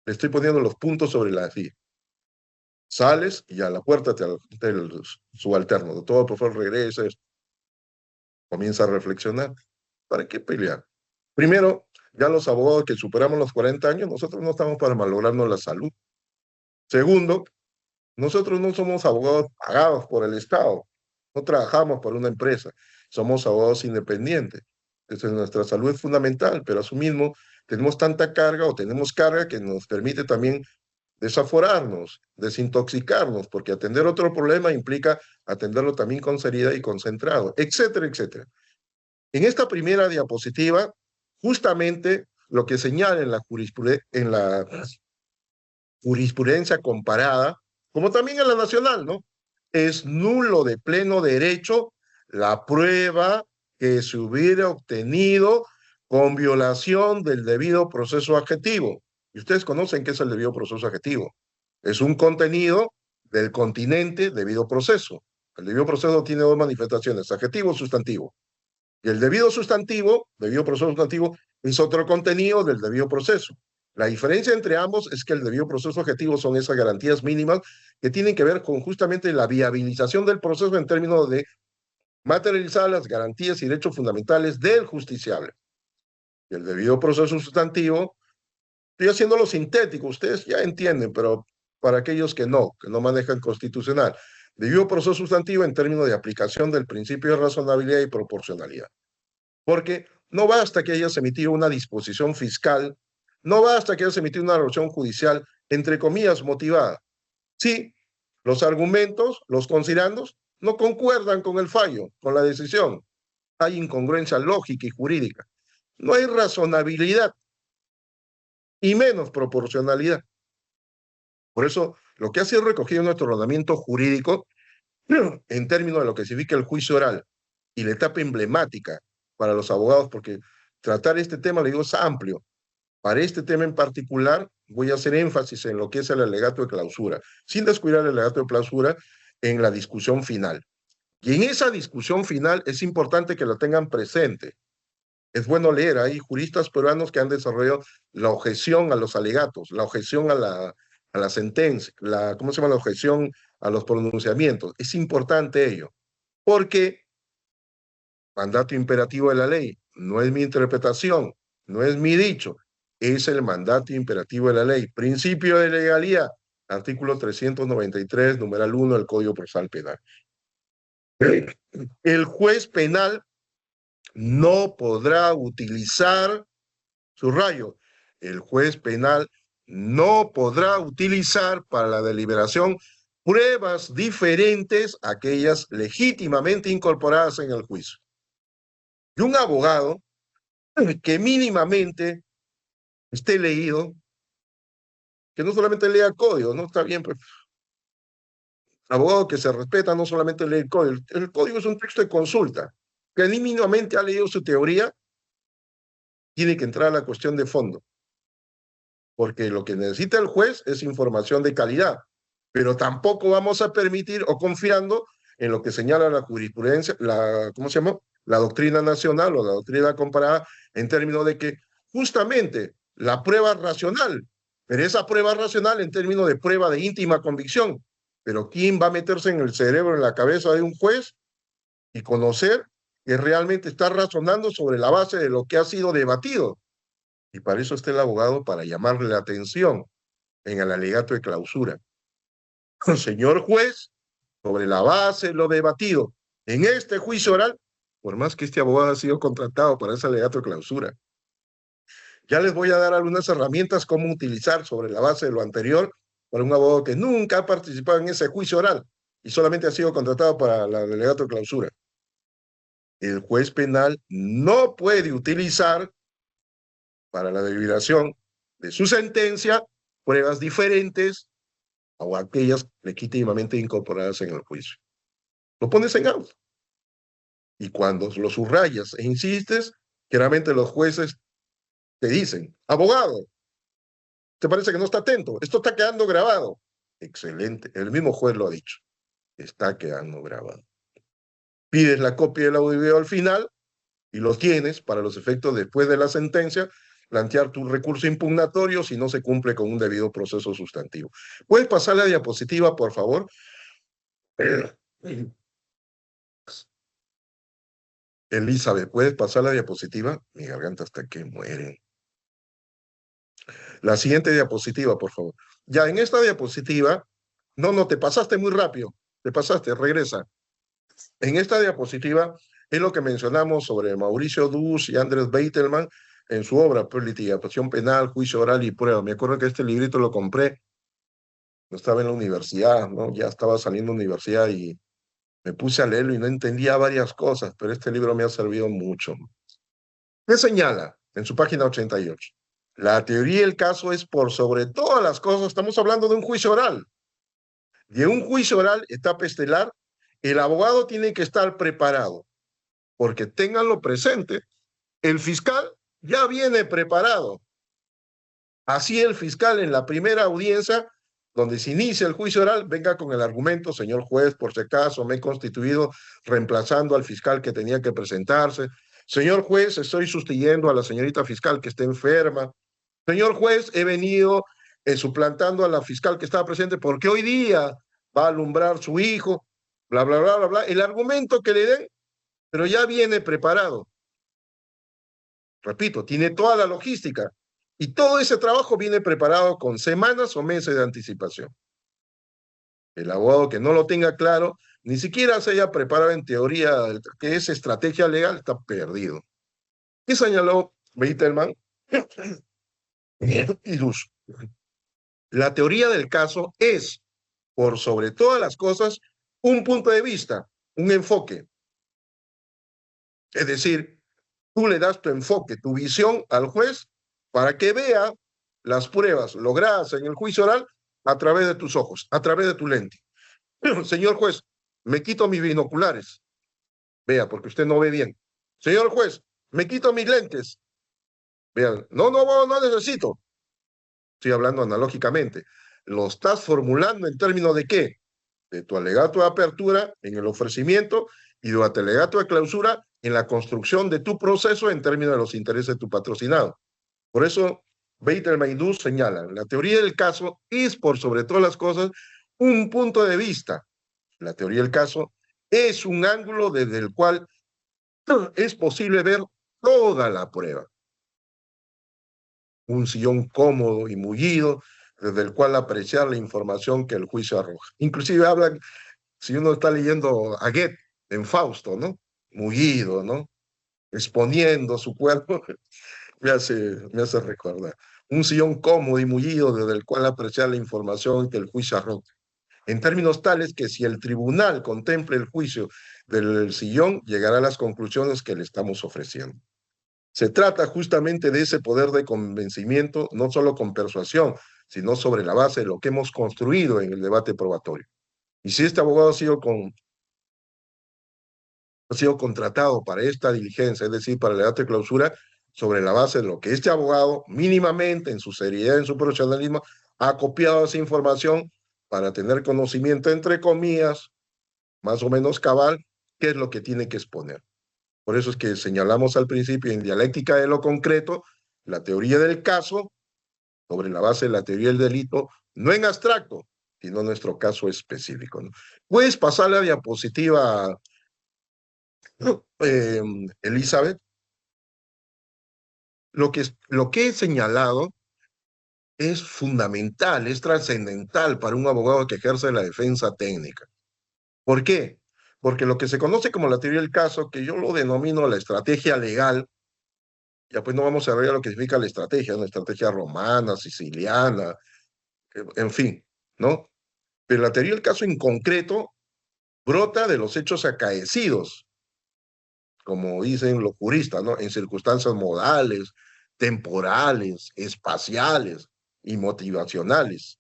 Le estoy poniendo los puntos sobre las i. Sales y a la puerta te el subalterno. Todo, por favor, regreses. Comienza a reflexionar. ¿Para qué pelear? Primero, ya los abogados que superamos los 40 años, nosotros no estamos para malograrnos la salud. Segundo, nosotros no somos abogados pagados por el Estado. No trabajamos por una empresa. Somos abogados independientes. Entonces, nuestra salud es fundamental, pero asimismo tenemos tanta carga o tenemos carga que nos permite también desaforarnos, desintoxicarnos, porque atender otro problema implica atenderlo también con seriedad y concentrado, etcétera, etcétera. En esta primera diapositiva, justamente lo que señala en la jurisprudencia comparada, como también en la nacional, ¿no? Es nulo de pleno derecho la prueba que se hubiera obtenido con violación del debido proceso adjetivo. Y ustedes conocen qué es el debido proceso adjetivo. Es un contenido del continente debido proceso. El debido proceso tiene dos manifestaciones, adjetivo y sustantivo. Y el debido sustantivo, debido proceso sustantivo, es otro contenido del debido proceso. La diferencia entre ambos es que el debido proceso objetivo son esas garantías mínimas que tienen que ver con justamente la viabilización del proceso en términos de materializar las garantías y derechos fundamentales del justiciable. Y el debido proceso sustantivo, estoy haciéndolo sintético, ustedes ya entienden, pero para aquellos que no manejan constitucional, debido proceso sustantivo en términos de aplicación del principio de razonabilidad y proporcionalidad. Porque no basta que hayas emitido una disposición fiscal, no basta que hayas emitido una resolución judicial, entre comillas, motivada. Sí, los argumentos, los considerandos, no concuerdan con el fallo, con la decisión. Hay incongruencia lógica y jurídica. No hay razonabilidad y menos proporcionalidad. Por eso, lo que ha sido recogido en nuestro ordenamiento jurídico, en términos de lo que significa el juicio oral y la etapa emblemática para los abogados, porque tratar este tema, le digo, es amplio. Para este tema en particular, voy a hacer énfasis en lo que es el alegato de clausura, sin descuidar el alegato de clausura en la discusión final. Y en esa discusión final es importante que lo tengan presente. Es bueno leer, hay juristas peruanos que han desarrollado la objeción a los alegatos, la objeción a la sentencia, ¿cómo se llama? La objeción a los pronunciamientos. Es importante ello, porque mandato imperativo de la ley no es mi interpretación, no es mi dicho, es el mandato imperativo de la ley. Principio de legalidad, artículo 393, numeral 1 del Código Procesal Penal. El juez penal no podrá utilizar, subrayo, el juez penal no podrá utilizar para la deliberación pruebas diferentes a aquellas legítimamente incorporadas en el juicio. Y un abogado que mínimamente esté leído, que no solamente lea código, no está bien, pues. Abogado que se respeta no solamente lee el código. El código es un texto de consulta, que mínimamente ha leído su teoría, tiene que entrar a la cuestión de fondo. Porque lo que necesita el juez es información de calidad, pero tampoco vamos a permitir o confiando en lo que señala la jurisprudencia, ¿cómo se llama? La doctrina nacional o la doctrina comparada en términos de que justamente la prueba racional, pero esa prueba racional en términos de prueba de íntima convicción, pero ¿quién va a meterse en el cerebro, en la cabeza de un juez y conocer que realmente está razonando sobre la base de lo que ha sido debatido? Y para eso está el abogado, para llamarle la atención en el alegato de clausura. Señor juez, sobre la base de lo debatido en este juicio oral, por más que este abogado ha sido contratado para ese alegato de clausura, ya les voy a dar algunas herramientas cómo utilizar sobre la base de lo anterior para un abogado que nunca ha participado en ese juicio oral y solamente ha sido contratado para el alegato de clausura. El juez penal no puede utilizar para la deliberación de su sentencia pruebas diferentes o aquellas legítimamente incorporadas en el juicio. Lo pones en auto. Y cuando lo subrayas e insistes, generalmente los jueces te dicen, abogado, ¿te parece que no está atento? Esto está quedando grabado. Excelente, el mismo juez lo ha dicho. Está quedando grabado. Pides la copia del audio y video al final y lo tienes para los efectos después de la sentencia, plantear tu recurso impugnatorio si no se cumple con un debido proceso sustantivo. ¿Puedes pasar la diapositiva, por favor? Elizabeth, ¿puedes pasar la diapositiva? Mi garganta hasta que muere. La siguiente diapositiva, por favor. Ya, en esta diapositiva, no, te pasaste muy rápido, te pasaste, regresa. En esta diapositiva es lo que mencionamos sobre Mauricio Dus y Andrés Beitelman en su obra, pues, Litigación Penal, Juicio Oral y Prueba. Me acuerdo que este librito lo compré, estaba en la universidad, ¿no? Ya estaba saliendo de la universidad y me puse a leerlo y no entendía varias cosas, pero este libro me ha servido mucho. ¿Qué señala en su página 88? La teoría del caso es por sobre todas las cosas, estamos hablando de un juicio oral. De un juicio oral, etapa estelar, el abogado tiene que estar preparado, porque ténganlo presente, el fiscal ya viene preparado. Así el fiscal en la primera audiencia, donde se inicia el juicio oral, venga con el argumento, señor juez, por si acaso me he constituido reemplazando al fiscal que tenía que presentarse. Señor juez, estoy sustituyendo a la señorita fiscal que está enferma. Señor juez, he venido suplantando a la fiscal que estaba presente porque hoy día va a alumbrar su hijo, bla, bla, bla, bla, bla. El argumento que le den, pero ya viene preparado. Repito, tiene toda la logística y todo ese trabajo viene preparado con semanas o meses de anticipación. El abogado que no lo tenga claro, ni siquiera se haya preparado en teoría que es estrategia legal, está perdido. ¿Qué señaló Beitelman y Dus? La teoría del caso es, por sobre todas las cosas, un punto de vista, un enfoque. Es decir, tú le das tu enfoque, tu visión al juez para que vea las pruebas logradas en el juicio oral a través de tus ojos, a través de tu lente. Señor juez, me quito mis binoculares. Vea, porque usted no ve bien. Señor juez, me quito mis lentes. Vean, no necesito. Estoy hablando analógicamente. Lo estás formulando en términos de qué? De tu alegato de apertura en el ofrecimiento y de tu alegato de clausura en la construcción de tu proceso en términos de los intereses de tu patrocinado. Por eso, Beitelman y Dus señalan, la teoría del caso es, por sobre todas las cosas, un punto de vista. La teoría del caso es un ángulo desde el cual es posible ver toda la prueba. Un sillón cómodo y mullido, desde el cual apreciar la información que el juicio arroja. Inclusive hablan, si uno está leyendo a Goethe en Fausto, ¿no? Mullido, ¿no? Exponiendo su cuerpo, me hace recordar. Un sillón cómodo y mullido desde el cual apreciar la información que el juicio arroja. En términos tales que si el tribunal contemple el juicio del sillón, llegará a las conclusiones que le estamos ofreciendo. Se trata justamente de ese poder de convencimiento, no solo con persuasión, sino sobre la base de lo que hemos construido en el debate probatorio. Y si este abogado ha sido contratado para esta diligencia, es decir, para el debate de clausura, sobre la base de lo que este abogado, mínimamente en su seriedad, en su profesionalismo, ha copiado esa información para tener conocimiento, entre comillas, más o menos cabal, qué es lo que tiene que exponer. Por eso es que señalamos al principio en dialéctica de lo concreto, la teoría del caso, sobre la base de la teoría del delito, no en abstracto, sino en nuestro caso específico, ¿no? ¿Puedes pasar la diapositiva, Elizabeth? Lo que he señalado es fundamental, es trascendental para un abogado que ejerce la defensa técnica. ¿Por qué? Porque lo que se conoce como la teoría del caso, que yo lo denomino la estrategia legal, ya pues no vamos a ver lo que significa la estrategia, una estrategia romana, siciliana, en fin, ¿no? Pero la teoría del caso en concreto brota de los hechos acaecidos, como dicen los juristas, ¿no? En circunstancias modales, temporales, espaciales y motivacionales.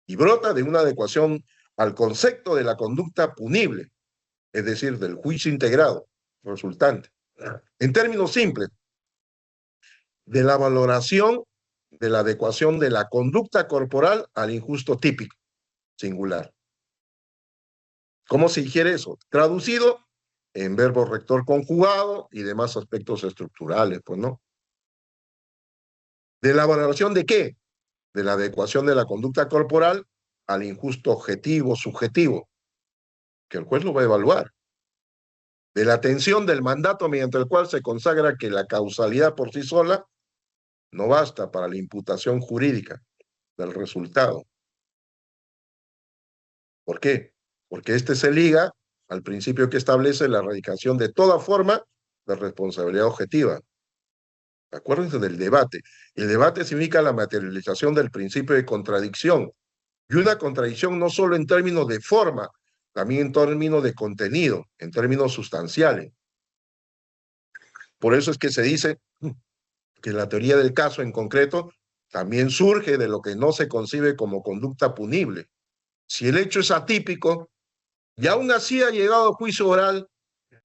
Y brota de una adecuación al concepto de la conducta punible, es decir, del juicio integrado resultante. En términos simples, de la valoración de la adecuación de la conducta corporal al injusto típico, singular. ¿Cómo se digiere eso? Traducido, en verbo rector conjugado y demás aspectos estructurales, pues, ¿no? ¿De la valoración de qué? De la adecuación de la conducta corporal al injusto objetivo subjetivo, que el juez lo va a evaluar. De la atención del mandato mediante el cual se consagra que la causalidad por sí sola no basta para la imputación jurídica del resultado. ¿Por qué? Porque este se liga al principio que establece la erradicación de toda forma de responsabilidad objetiva. Acuérdense del debate. El debate significa la materialización del principio de contradicción. Y una contradicción no solo en términos de forma, también en términos de contenido, en términos sustanciales. Por eso es que se dice que la teoría del caso en concreto también surge de lo que no se concibe como conducta punible. Si el hecho es atípico, y aún así ha llegado a juicio oral,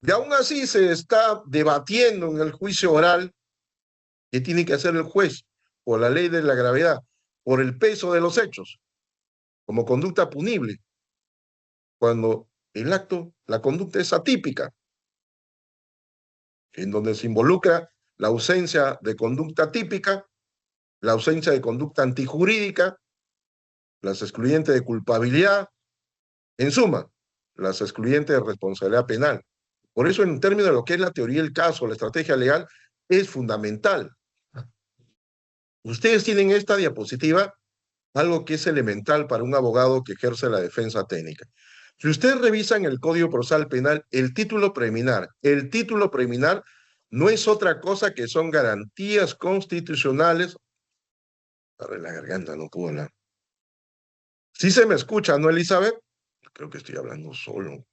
y aún así se está debatiendo en el juicio oral, ¿qué tiene que hacer el juez? Por la ley de la gravedad, por el peso de los hechos, como conducta punible, cuando el acto, la conducta es atípica, en donde se involucra la ausencia de conducta típica, la ausencia de conducta antijurídica, las excluyentes de culpabilidad, en suma, las excluyentes de responsabilidad penal. Por eso, en términos de lo que es la teoría del caso, la estrategia legal, es fundamental. Ustedes tienen esta diapositiva, algo que es elemental para un abogado que ejerce la defensa técnica. Si ustedes revisan el Código Procesal Penal, el título preliminar no es otra cosa que son garantías constitucionales. Para la garganta no puedo hablar. ¿Sí se me escucha, no, Elizabeth? Creo que estoy hablando solo.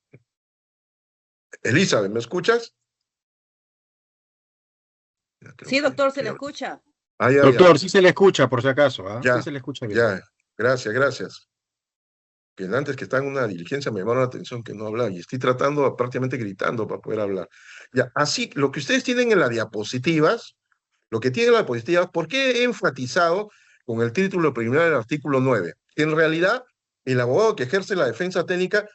Elizabeth, ¿me escuchas? Sí, doctor, se le escucha. Doctor, sí se le escucha, por si acaso. Ya, sí se le escucha bien. Ya, gracias. Que antes que estaba en una diligencia me llamaron la atención que no hablaba y estoy tratando, prácticamente gritando para poder hablar. Ya, así, lo que ustedes tienen en las diapositivas, ¿por qué he enfatizado con el título preliminar del artículo 9? En realidad, el abogado que ejerce la defensa técnica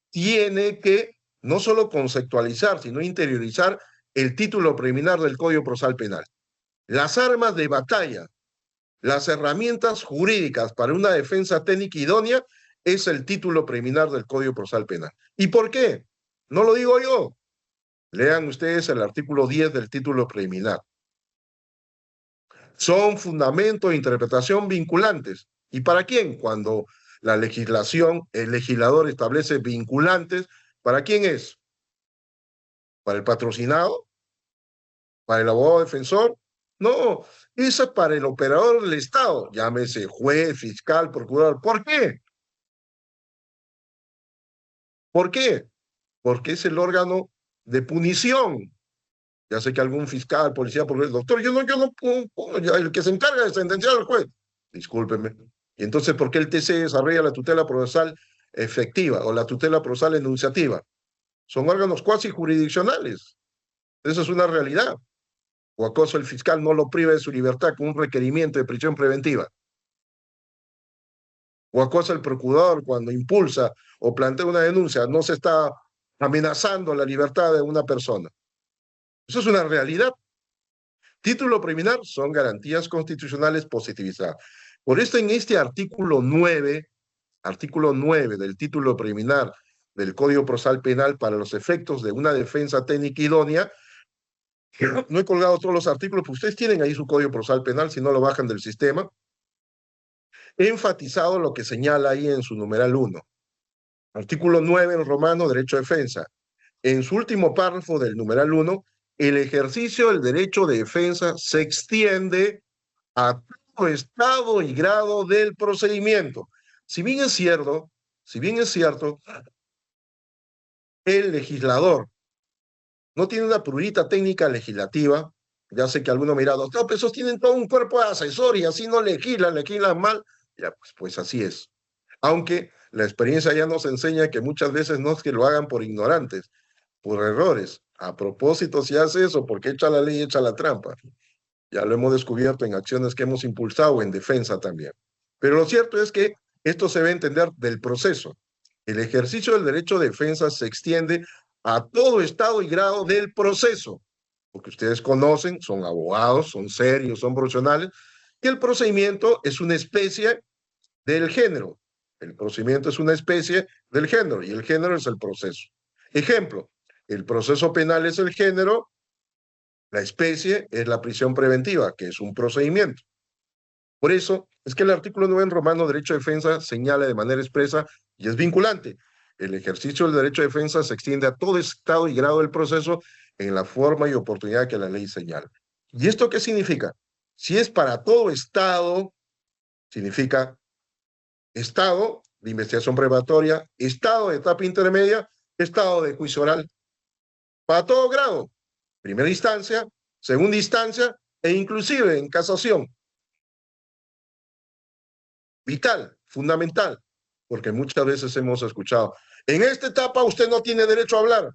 tiene que no solo conceptualizar, sino interiorizar el título preliminar del Código Procesal Penal. Las armas de batalla, las herramientas jurídicas para una defensa técnica idónea es el título preliminar del Código Procesal Penal. ¿Y por qué? No lo digo yo. Lean ustedes el artículo 10 del título preliminar. Son fundamentos de interpretación vinculantes. ¿Y para quién? Cuando la legislación, el legislador establece vinculantes, ¿para quién es? ¿Para el patrocinado? ¿Para el abogado defensor? No, esa es para el operador del Estado, llámese juez, fiscal, procurador. ¿Por qué? ¿Por qué? Porque es el órgano de punición. Ya sé que algún fiscal, policía, doctor, yo no pongo, el que se encarga de sentenciar al juez. Discúlpeme. Y entonces, ¿por qué el TC desarrolla la tutela procesal efectiva o la tutela procesal enunciativa? Son órganos cuasi jurisdiccionales. Eso es una realidad. ¿O acaso el fiscal no lo priva de su libertad con un requerimiento de prisión preventiva? ¿O acaso el procurador, cuando impulsa o plantea una denuncia, no se está amenazando la libertad de una persona? Eso es una realidad. Título preliminar son garantías constitucionales positivizadas. Por esto, en este artículo 9 del título preliminar del Código Procesal Penal para los efectos de una defensa técnica idónea, no he colgado todos los artículos, pues ustedes tienen ahí su Código Procesal Penal, si no lo bajan del sistema. He enfatizado lo que señala ahí en su numeral 1. Artículo 9 en romano, derecho de defensa. En su último párrafo del numeral 1, el ejercicio del derecho de defensa se extiende a todo estado y grado del procedimiento. Si bien es cierto, el legislador no tiene una prurita técnica legislativa. Ya sé que algunos me dirán, doctor, pero esos tienen todo un cuerpo de asesor y así no legislan mal. Ya, pues así es. Aunque la experiencia ya nos enseña que muchas veces no es que lo hagan por ignorantes, por errores. A propósito, si hace eso, porque echa la ley, echa la trampa. Ya lo hemos descubierto en acciones que hemos impulsado en defensa también. Pero lo cierto es que esto se debe entender del proceso. El ejercicio del derecho de defensa se extiende a todo estado y grado del proceso, porque ustedes conocen, son abogados, son serios, son profesionales, que el procedimiento es una especie del género. El procedimiento es una especie del género y el género es el proceso. Ejemplo, el proceso penal es el género, la especie es la prisión preventiva, que es un procedimiento. Por eso es que el artículo 9 en Romano, derecho de defensa, señala de manera expresa y es vinculante. El ejercicio del derecho de defensa se extiende a todo estado y grado del proceso en la forma y oportunidad que la ley señala. ¿Y esto qué significa? Si es para todo estado, significa estado de investigación preparatoria, estado de etapa intermedia, estado de juicio oral. Para todo grado, primera instancia, segunda instancia e inclusive en casación. Vital, fundamental, porque muchas veces hemos escuchado, en esta etapa usted no tiene derecho a hablar.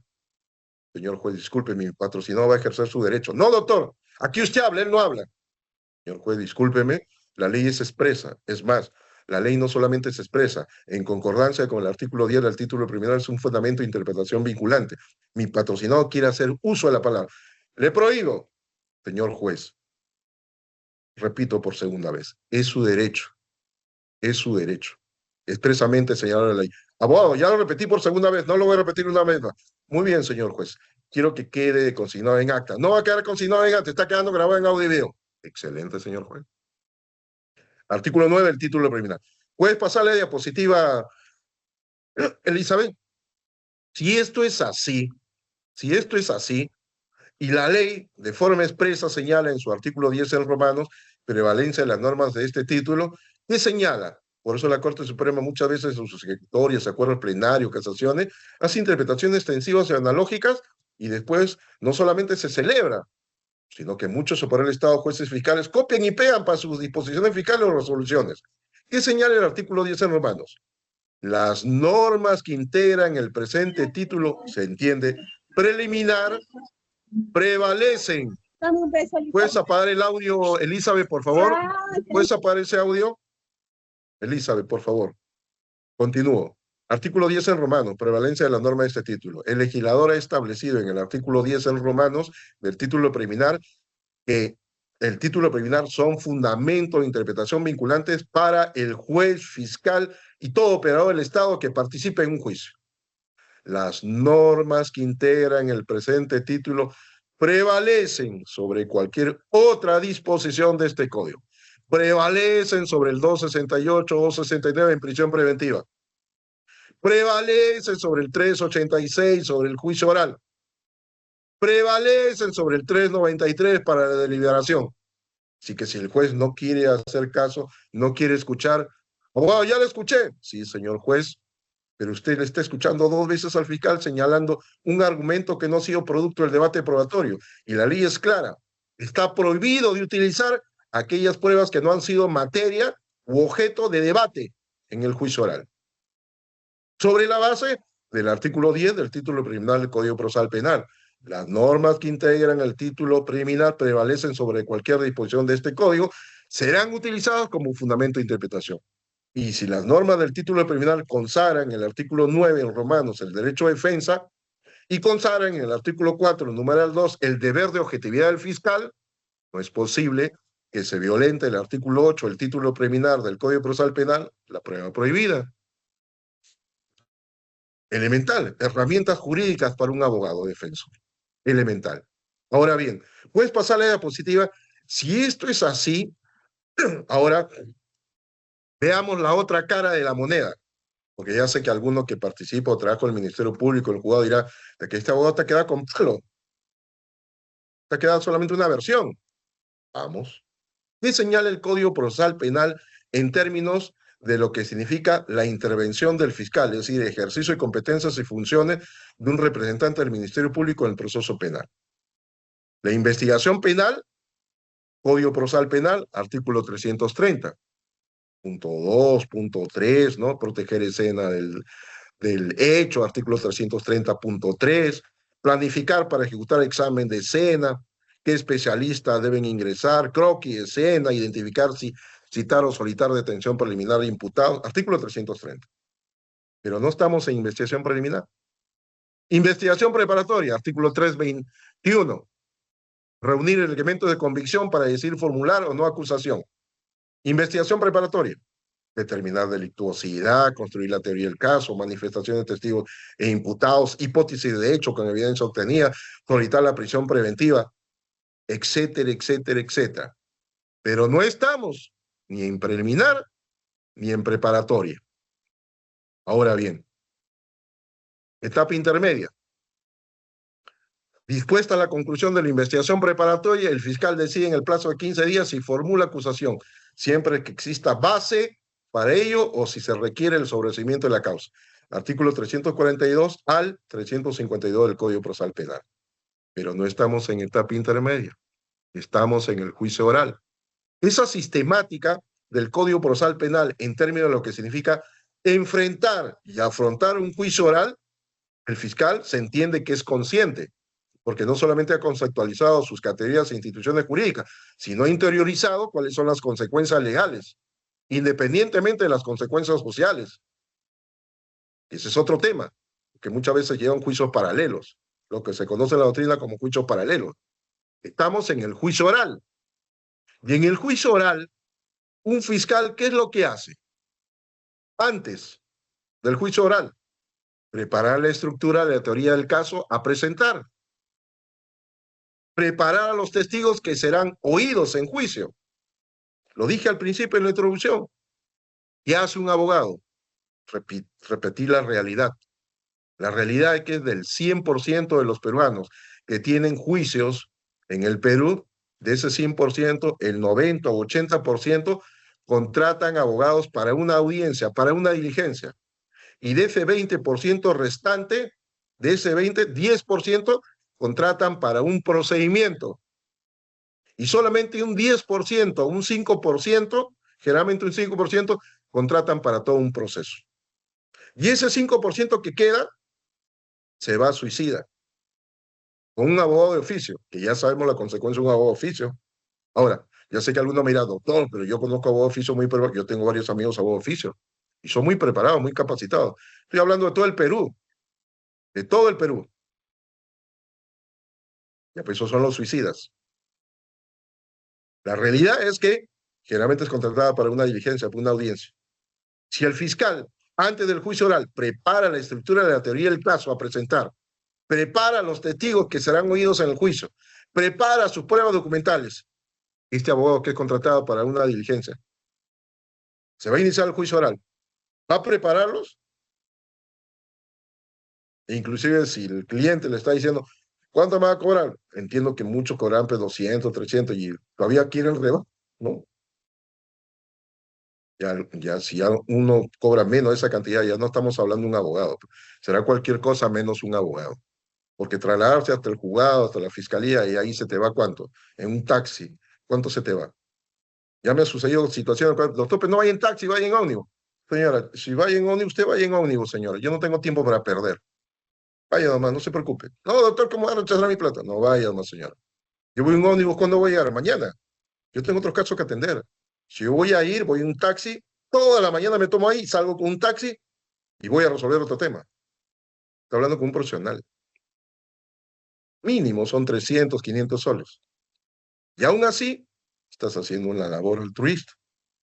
Señor juez, disculpe, mi patrocinado va a ejercer su derecho. No, doctor, aquí usted habla, él no habla. Señor juez, discúlpeme, la ley es expresa. Es más, la ley no solamente se expresa, en concordancia con el artículo 10 del título preliminar, es un fundamento de interpretación vinculante. Mi patrocinado quiere hacer uso de la palabra. Le prohíbo, señor juez, repito por segunda vez, es su derecho. Es su derecho. Expresamente señalado en la ley. Abogado, ya lo repetí por segunda vez, no lo voy a repetir una vez más. Muy bien, señor juez. Quiero que quede consignado en acta. No va a quedar consignado en acta, está quedando grabado en audio y video. Excelente, señor juez. Artículo 9, el título preliminar. ¿Puedes pasar la diapositiva, Elizabeth? Si esto es así, y la ley de forma expresa señala en su artículo 10 en Romanos, prevalencia de las normas de este título, ¿qué señala? Por eso la Corte Suprema muchas veces en sus ejecutorias, acuerdos plenarios, casaciones, hace interpretaciones extensivas y analógicas y después no solamente se celebra, sino que muchos por el Estado, jueces fiscales, copian y pegan para sus disposiciones fiscales o resoluciones. ¿Qué señala el artículo 10 en Romanos? Las normas que integran el presente título, se entiende, preliminar, prevalecen. ¿Puedes apagar el audio, Elizabeth, por favor? ¿Puedes apagar ese audio? Elizabeth, por favor. Continúo. Artículo 10 en Romanos, prevalencia de la norma de este título. El legislador ha establecido en el artículo 10 en Romanos del título preliminar que el título preliminar son fundamentos de interpretación vinculantes para el juez, fiscal y todo operador del Estado que participe en un juicio. Las normas que integran el presente título prevalecen sobre cualquier otra disposición de este código. Prevalecen sobre el 268 o 269 en prisión preventiva. Prevalecen sobre el 386 sobre el juicio oral. Prevalecen sobre el 393 para la deliberación. Así que si el juez no quiere hacer caso, no quiere escuchar, abogado, ya lo escuché. Sí, señor juez, pero usted le está escuchando 2 veces al fiscal señalando un argumento que no ha sido producto del debate probatorio. Y la ley es clara. Está prohibido de utilizar aquellas pruebas que no han sido materia u objeto de debate en el juicio oral. Sobre la base del artículo 10 del título preliminar del Código Procesal Penal, las normas que integran el título preliminar prevalecen sobre cualquier disposición de este código, serán utilizadas como fundamento de interpretación. Y si las normas del título preliminar consagran en el artículo 9 en Romanos el derecho de defensa y consagran en el artículo 4, numeral 2, el deber de objetividad del fiscal, no es posible que se violente el artículo 8, el título preliminar del Código Procesal Penal, la prueba prohibida. Elemental, herramientas jurídicas para un abogado defensor. Elemental. Ahora bien, puedes pasar la diapositiva. Si esto es así, ahora veamos la otra cara de la moneda, porque ya sé que alguno que participa o trabaja en el Ministerio Público, el juzgado dirá que este abogado te queda con palo. Te queda solamente una versión. Vamos. ¿Qué señala el Código Procesal Penal en términos de lo que significa la intervención del fiscal, es decir, ejercicio de competencias y funciones de un representante del Ministerio Público en el proceso penal? La investigación penal, Código Procesal Penal, artículo 330. Punto 2, punto 3, ¿no? Proteger escena del hecho, artículo 330.3, planificar para ejecutar examen de escena, qué especialistas deben ingresar, croquis, escena, identificar si citar o solicitar detención preliminar de imputados, artículo 330. Pero no estamos en investigación preliminar. Investigación preparatoria, artículo 321. Reunir elementos de convicción para decir formular o no acusación. Investigación preparatoria. Determinar delictuosidad, construir la teoría del caso, manifestación de testigos e imputados, hipótesis de hecho con evidencia obtenida, solicitar la prisión preventiva, etcétera, etcétera, etcétera. Pero no estamos ni en preliminar ni en preparatoria. Ahora bien, etapa intermedia. Dispuesta la conclusión de la investigación preparatoria, el fiscal decide en el plazo de 15 días si formula acusación, siempre que exista base para ello o si se requiere el sobreseimiento de la causa. Artículo 342 al 352 del Código Procesal Penal. Pero no estamos en etapa intermedia, estamos en el juicio oral. Esa sistemática del Código Procesal Penal en términos de lo que significa enfrentar y afrontar un juicio oral, el fiscal se entiende que es consciente, porque no solamente ha conceptualizado sus categorías e instituciones jurídicas, sino ha interiorizado cuáles son las consecuencias legales, independientemente de las consecuencias sociales. Ese es otro tema, que muchas veces llevan juicios paralelos, lo que se conoce en la doctrina como juicios paralelos. Estamos en el juicio oral. Y en el juicio oral, un fiscal, ¿qué es lo que hace? Antes del juicio oral, preparar la estructura de la teoría del caso a presentar. Preparar a los testigos que serán oídos en juicio. Lo dije al principio en la introducción. ¿Qué hace un abogado? Repetir la realidad. La realidad es que del 100% de los peruanos que tienen juicios en el Perú, de ese 100%, el 90 o 80% contratan abogados para una audiencia, para una diligencia. Y de ese 20% restante, de ese 10% contratan para un procedimiento. Y solamente un 10%, un 5%, generalmente un 5%, contratan para todo un proceso. Y ese 5% que queda, se va a suicida. Con un abogado de oficio, que ya sabemos la consecuencia de un abogado de oficio. Ahora, ya sé que alguno me dirá, doctor, pero yo conozco abogados de oficio muy preparados, yo tengo varios amigos abogados de oficio, y son muy preparados, muy capacitados. Estoy hablando de todo el Perú, de todo el Perú. Ya pues esos son los suicidas. La realidad es que generalmente es contratada para una diligencia, para una audiencia. Si el fiscal, antes del juicio oral, prepara la estructura de la teoría del caso a presentar, prepara a los testigos que serán oídos en el juicio, prepara sus pruebas documentales, este abogado que es contratado para una diligencia, se va a iniciar el juicio oral, va a prepararlos, e inclusive si el cliente le está diciendo, ¿cuánto me va a cobrar? Entiendo que muchos cobran 200, 300 y todavía quieren rebajar, ¿no? Ya si ya uno cobra menos de esa cantidad, ya no estamos hablando de un abogado. Será cualquier cosa menos un abogado. Porque trasladarse hasta el juzgado, hasta la fiscalía, y ahí se te va ¿cuánto? En un taxi, ¿cuánto se te va? Ya me ha sucedido situaciones, doctor, pero no vaya en taxi, vaya en ómnibus. Señora, si vaya en ómnibus, usted vaya en ómnibus, señora. Yo no tengo tiempo para perder. Vaya nomás, no se preocupe. No, doctor, ¿cómo va a rechazar mi plata? No, vaya nomás, señora. Yo voy en ómnibus, ¿cuándo voy a llegar? Mañana. Yo tengo otros casos que atender. Si yo voy a ir, voy en un taxi, toda la mañana me tomo ahí, salgo con un taxi y voy a resolver otro tema. Estoy hablando con un profesional. Mínimo son 300, 500 soles. Y aún así, estás haciendo una labor altruista.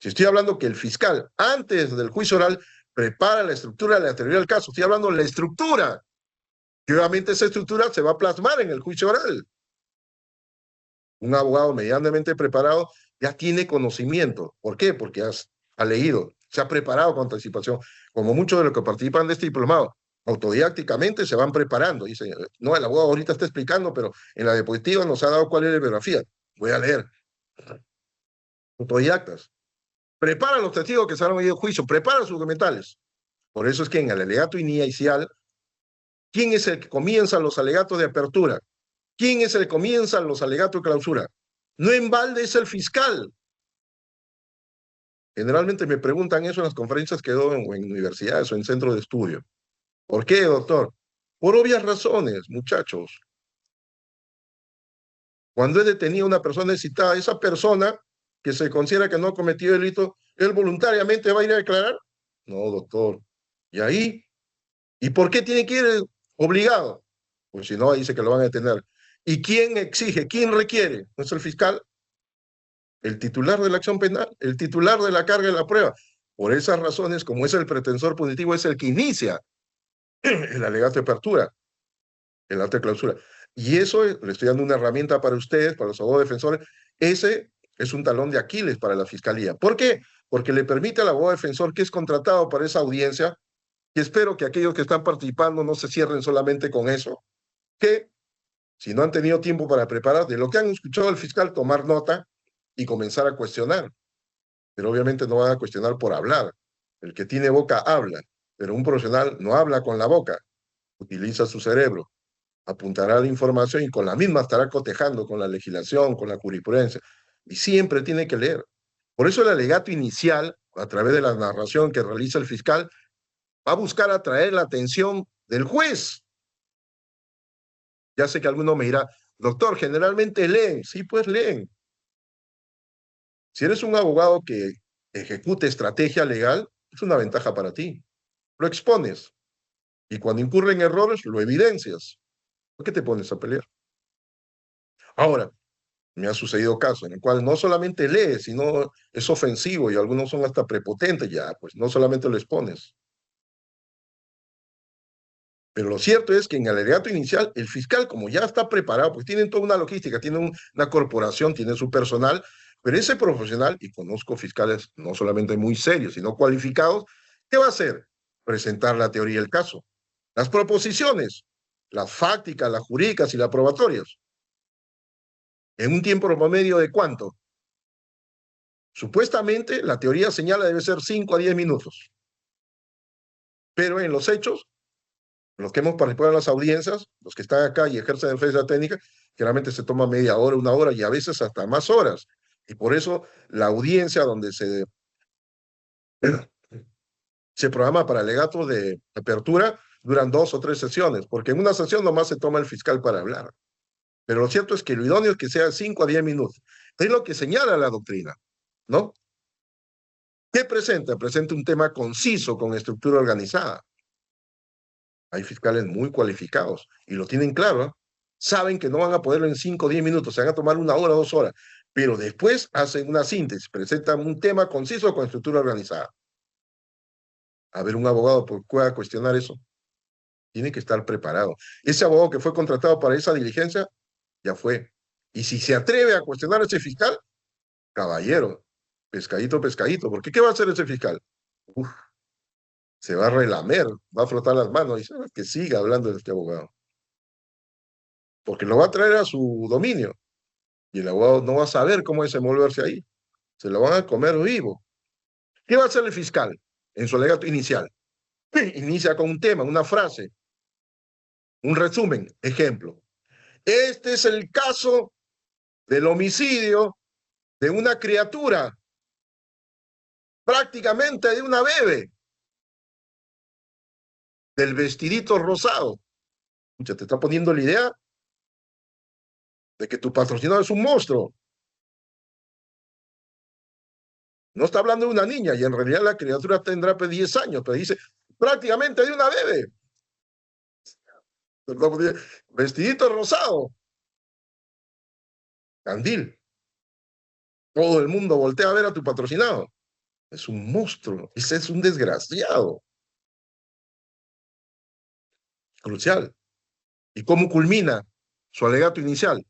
Si estoy hablando que el fiscal, antes del juicio oral, prepara la estructura de la teoría del caso, estoy hablando de la estructura. Y obviamente esa estructura se va a plasmar en el juicio oral. Un abogado medianamente preparado ya tiene conocimiento. ¿Por qué? Porque ha leído, se ha preparado con anticipación. Como muchos de los que participan de este diplomado, autodidácticamente se van preparando. Dicen, no, el abogado ahorita está explicando, pero en la diapositiva nos ha dado cuál es la bibliografía. Voy a leer. Autodidactas. Preparan los testigos que se han oído juicio, preparan sus documentales. Por eso es que en el alegato inicial, ¿quién es el que comienza los alegatos de apertura? ¿Quién es el que comienza los alegatos de clausura? No en balde es el fiscal. Generalmente me preguntan eso en las conferencias que doy en universidades o en centros de estudio. ¿Por qué, doctor? Por obvias razones, muchachos. Cuando es detenida una persona citada, esa persona que se considera que no ha cometido delito, ¿él voluntariamente va a ir a declarar? No, doctor. ¿Y ahí? ¿Y por qué tiene que ir obligado, pues si no, dice que lo van a detener. ¿Y quién exige, quién requiere? ¿No es el fiscal? El titular de la acción penal, el titular de la carga de la prueba. Por esas razones, como es el pretensor positivo, es el que inicia el alegato de apertura, el acto de clausura. Y eso, le estoy dando una herramienta para ustedes, para los abogados defensores, ese es un talón de Aquiles para la Fiscalía. ¿Por qué? Porque le permite al abogado defensor que es contratado para esa audiencia, y espero que aquellos que están participando no se cierren solamente con eso, que si no han tenido tiempo para preparar, de lo que han escuchado al fiscal, tomar nota y comenzar a cuestionar. Pero obviamente no van a cuestionar por hablar. El que tiene boca habla, pero un profesional no habla con la boca, utiliza su cerebro, apuntará la información y con la misma estará cotejando con la legislación, con la jurisprudencia. Y siempre tiene que leer. Por eso el alegato inicial, a través de la narración que realiza el fiscal, va a buscar atraer la atención del juez. Ya sé que alguno me dirá, doctor, generalmente leen. Sí, pues leen. Si eres un abogado que ejecute estrategia legal, es una ventaja para ti. Lo expones. Y cuando incurren errores, lo evidencias. ¿Por qué te pones a pelear? Ahora, me ha sucedido casos en el cual no solamente lees, sino es ofensivo y algunos son hasta prepotentes, ya, pues no solamente lo expones. Pero lo cierto es que en el alegato inicial, el fiscal, como ya está preparado, pues tienen toda una logística, tienen una corporación, tienen su personal, pero ese profesional, y conozco fiscales no solamente muy serios, sino cualificados, ¿qué va a hacer? Presentar la teoría del caso, las proposiciones, las fácticas, las jurídicas y las probatorias. ¿En un tiempo promedio de cuánto? Supuestamente la teoría señala debe ser 5 a 10 minutos. Pero en los hechos, los que hemos participado en las audiencias, los que están acá y ejercen defensa técnica, generalmente se toma media hora, una hora y a veces hasta más horas. Y por eso la audiencia donde se programa para alegatos de apertura duran 2 o 3 sesiones, porque en una sesión nomás se toma el fiscal para hablar. Pero lo cierto es que lo idóneo es que sea 5 a 10 minutos. Es lo que señala la doctrina, ¿no? ¿Qué presenta? Presenta un tema conciso, con estructura organizada. Hay fiscales muy cualificados y lo tienen claro, ¿eh? Saben que no van a poderlo en 5 o 10 minutos, se van a tomar 1 hora, 2 horas, pero después hacen una síntesis, presentan un tema conciso con estructura organizada. A ver, un abogado pueda cuestionar eso. Tiene que estar preparado. Ese abogado que fue contratado para esa diligencia, ya fue. Y si se atreve a cuestionar a ese fiscal, caballero, pescadito, pescadito, porque ¿qué va a hacer ese fiscal? Uf, se va a relamer, va a frotar las manos y sabe que siga hablando de este abogado. Porque lo va a traer a su dominio. Y el abogado no va a saber cómo desenvolverse ahí. Se lo van a comer vivo. ¿Qué va a hacer el fiscal en su alegato inicial? Inicia con un tema, una frase, un resumen, ejemplo. Este es el caso del homicidio de una criatura, prácticamente de una bebé, del vestidito rosado. Te está poniendo la idea de que tu patrocinador es un monstruo. No está hablando de una niña y en realidad la criatura tendrá 10 años, pero dice prácticamente de una bebé. Vestidito rosado. Candil. Todo el mundo voltea a ver a tu patrocinado. Es un monstruo. Ese es un desgraciado. Crucial. ¿Y cómo culmina su alegato inicial?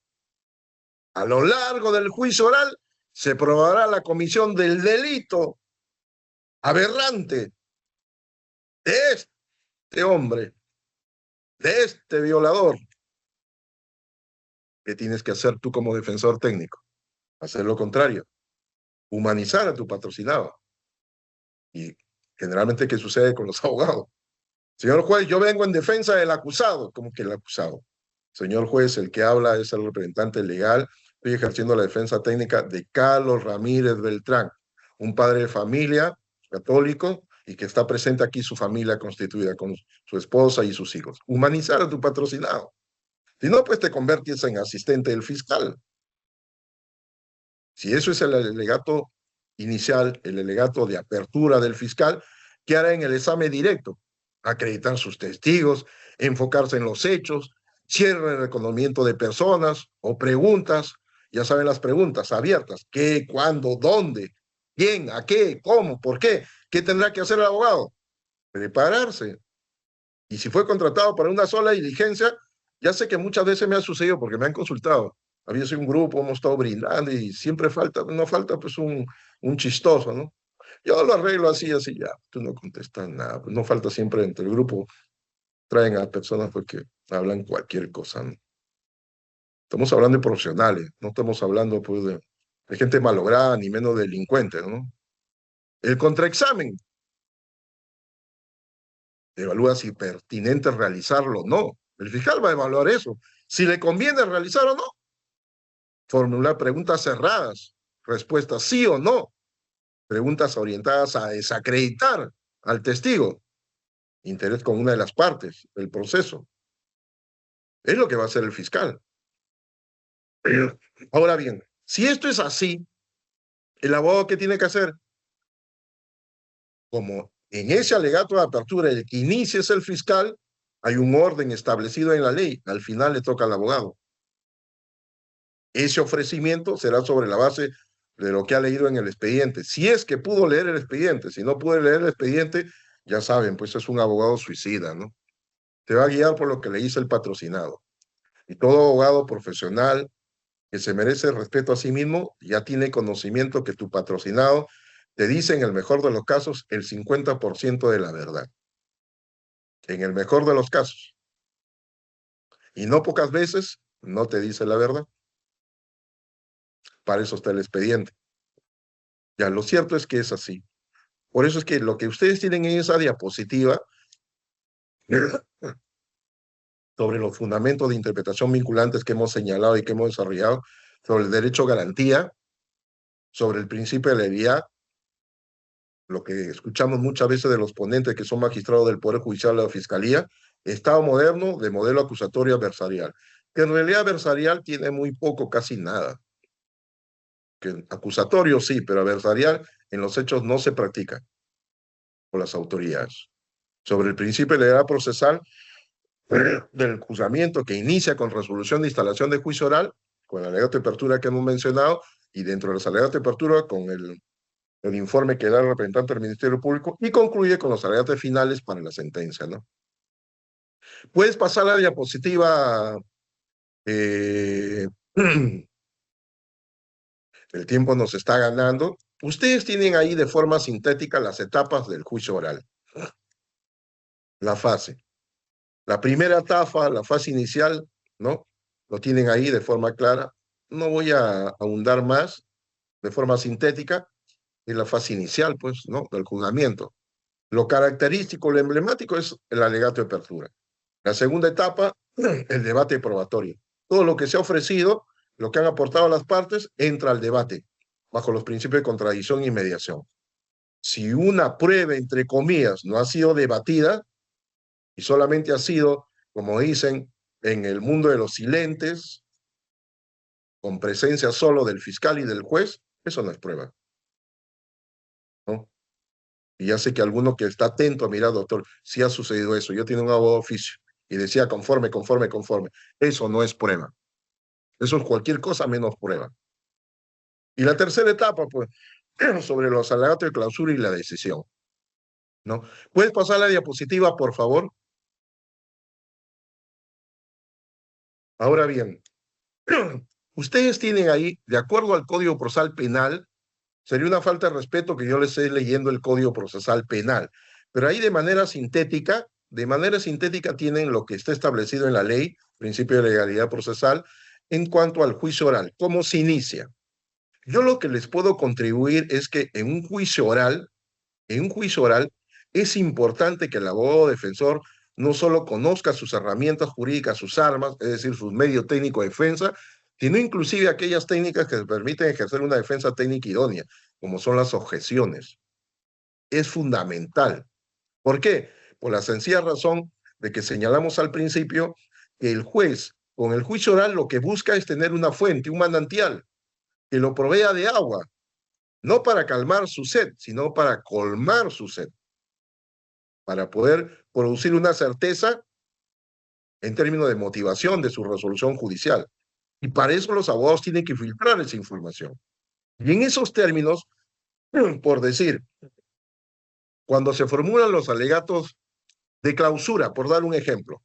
A lo largo del juicio oral se probará la comisión del delito aberrante de este hombre, de este violador. ¿Qué tienes que hacer tú como defensor técnico? Hacer lo contrario, humanizar a tu patrocinado. Y generalmente, ¿qué sucede con los abogados? Señor juez, yo vengo en defensa del acusado. ¿Cómo que el acusado? Señor juez, el que habla es el representante legal. Estoy ejerciendo la defensa técnica de Carlos Ramírez Beltrán, un padre de familia católico y que está presente aquí su familia constituida con su esposa y sus hijos. Humanizar a tu patrocinado. Si no, pues te conviertes en asistente del fiscal. Si eso es el alegato inicial, el alegato de apertura del fiscal, ¿qué hará en el examen directo? Acreditar sus testigos, enfocarse en los hechos, cierre el reconocimiento de personas o preguntas, ya saben las preguntas abiertas, ¿qué, cuándo, dónde, quién, a qué, cómo, por qué? ¿Qué tendrá que hacer el abogado? Prepararse. Y si fue contratado para una sola diligencia, ya sé que muchas veces me ha sucedido porque me han consultado. Había sido un grupo, hemos estado brindando y siempre falta, no falta pues un chistoso, ¿no? Yo lo arreglo así, así, ya. Tú no contestas nada, pues no falta siempre entre el grupo, traen a personas pues, que hablan cualquier cosa, ¿no? Estamos hablando de profesionales, no estamos hablando pues de gente malograda ni menos delincuente, ¿no? El contraexamen evalúa si es pertinente realizarlo o no. El fiscal va a evaluar eso. Si le conviene realizar o no. Formular preguntas cerradas, respuestas sí o no. Preguntas orientadas a desacreditar al testigo. Interés con una de las partes del proceso. Es lo que va a hacer el fiscal. Ahora bien, si esto es así, el abogado, ¿qué tiene que hacer? Como en ese alegato de apertura, el que inicia es el fiscal, hay un orden establecido en la ley. Al final le toca al abogado. Ese ofrecimiento será sobre la base de lo que ha leído en el expediente. Si es que pudo leer el expediente, si no pudo leer el expediente, ya saben, pues es un abogado suicida, ¿no? Te va a guiar por lo que le dice el patrocinado. Y todo abogado profesional que se merece respeto a sí mismo ya tiene conocimiento que tu patrocinado te dice en el mejor de los casos el 50% de la verdad. En el mejor de los casos. Y no pocas veces no te dice la verdad. Para eso está el expediente. Ya, lo cierto es que es así. Por eso es que lo que ustedes tienen en esa diapositiva sobre los fundamentos de interpretación vinculantes que hemos señalado y que hemos desarrollado, sobre el derecho a garantía, sobre el principio de legalidad, lo que escuchamos muchas veces de los ponentes que son magistrados del Poder Judicial de la Fiscalía, Estado moderno de modelo acusatorio adversarial, que en realidad adversarial tiene muy poco, casi nada. Que acusatorio sí, pero adversarial en los hechos no se practica por las autoridades. Sobre el principio de legalidad procesal del juzgamiento que inicia con resolución de instalación de juicio oral, con el alegato de apertura que hemos mencionado, y dentro de los alegatos de apertura con el informe que da el representante del Ministerio Público, y concluye con los alegatos finales para la sentencia, ¿no? Puedes pasar la diapositiva. El tiempo nos está ganando. Ustedes tienen ahí de forma sintética las etapas del juicio oral. La fase. La primera etapa, la fase inicial, ¿no? Lo tienen ahí de forma clara. No voy a ahondar más de forma sintética. Es la fase inicial, pues, ¿no? Del juzgamiento. Lo característico, lo emblemático es el alegato de apertura. La segunda etapa, el debate probatorio. Todo lo que se ha ofrecido, lo que han aportado las partes, entra al debate, bajo los principios de contradicción y mediación. Si una prueba, entre comillas, no ha sido debatida, y solamente ha sido, como dicen, en el mundo de los silentes, con presencia solo del fiscal y del juez, eso no es prueba, ¿no? Y ya sé que alguno que está atento a mirar, doctor, si ha sucedido eso. Yo tengo un abogado de oficio y decía conforme. Eso no es prueba. Eso es cualquier cosa menos prueba. Y la tercera etapa, pues, sobre los alegatos de clausura y la decisión, ¿no? ¿Puedes pasar la diapositiva, por favor? Ahora bien, ustedes tienen ahí, de acuerdo al Código Procesal Penal, sería una falta de respeto que yo les esté leyendo el Código Procesal Penal, pero ahí de manera sintética tienen lo que está establecido en la ley, principio de legalidad procesal, en cuanto al juicio oral, cómo se inicia. Yo lo que les puedo contribuir es que en un juicio oral, es importante que el abogado defensor no solo conozca sus herramientas jurídicas, sus armas, es decir, sus medios técnicos de defensa, sino inclusive aquellas técnicas que permiten ejercer una defensa técnica idónea, como son las objeciones. Es fundamental. ¿Por qué? Por la sencilla razón de que señalamos al principio que el juez, con el juicio oral, lo que busca es tener una fuente, un manantial, que lo provea de agua, no para calmar su sed, sino para colmar su sed, para poder producir una certeza en términos de motivación de su resolución judicial. Y para eso los abogados tienen que filtrar esa información. Y en esos términos, por decir, cuando se formulan los alegatos de clausura, por dar un ejemplo,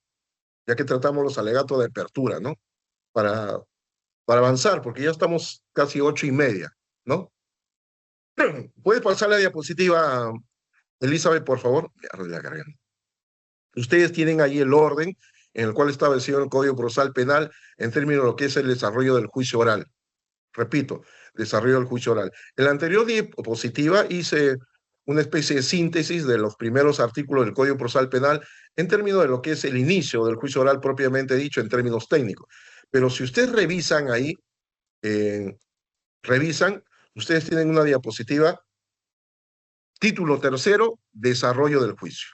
ya que tratamos los alegatos de apertura, ¿no? Para avanzar, porque ya estamos casi 8:30, ¿no? ¿Puedes pasar la diapositiva, Elizabeth, por favor? Me arde la garganta. Ustedes tienen ahí el orden en el cual está establecido el Código Procesal Penal en términos de lo que es el desarrollo del juicio oral. Repito, desarrollo del juicio oral. En la anterior diapositiva hice una especie de síntesis de los primeros artículos del Código Procesal Penal en términos de lo que es el inicio del juicio oral propiamente dicho en términos técnicos. Pero si ustedes revisan ahí, ustedes tienen una diapositiva, título tercero, desarrollo del juicio.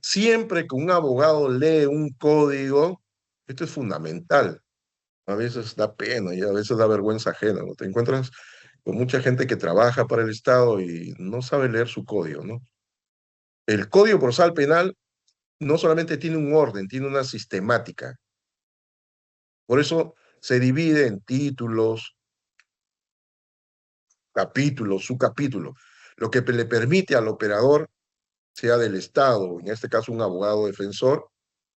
Siempre que un abogado lee un código, esto es fundamental. A veces da pena y a veces da vergüenza ajena, ¿no? Te encuentras con mucha gente que trabaja para el Estado y no sabe leer su código, ¿no? El Código Procesal Penal no solamente tiene un orden, tiene una sistemática. Por eso se divide en títulos, capítulos, subcapítulos, lo que le permite al operador, sea del Estado, en este caso un abogado defensor,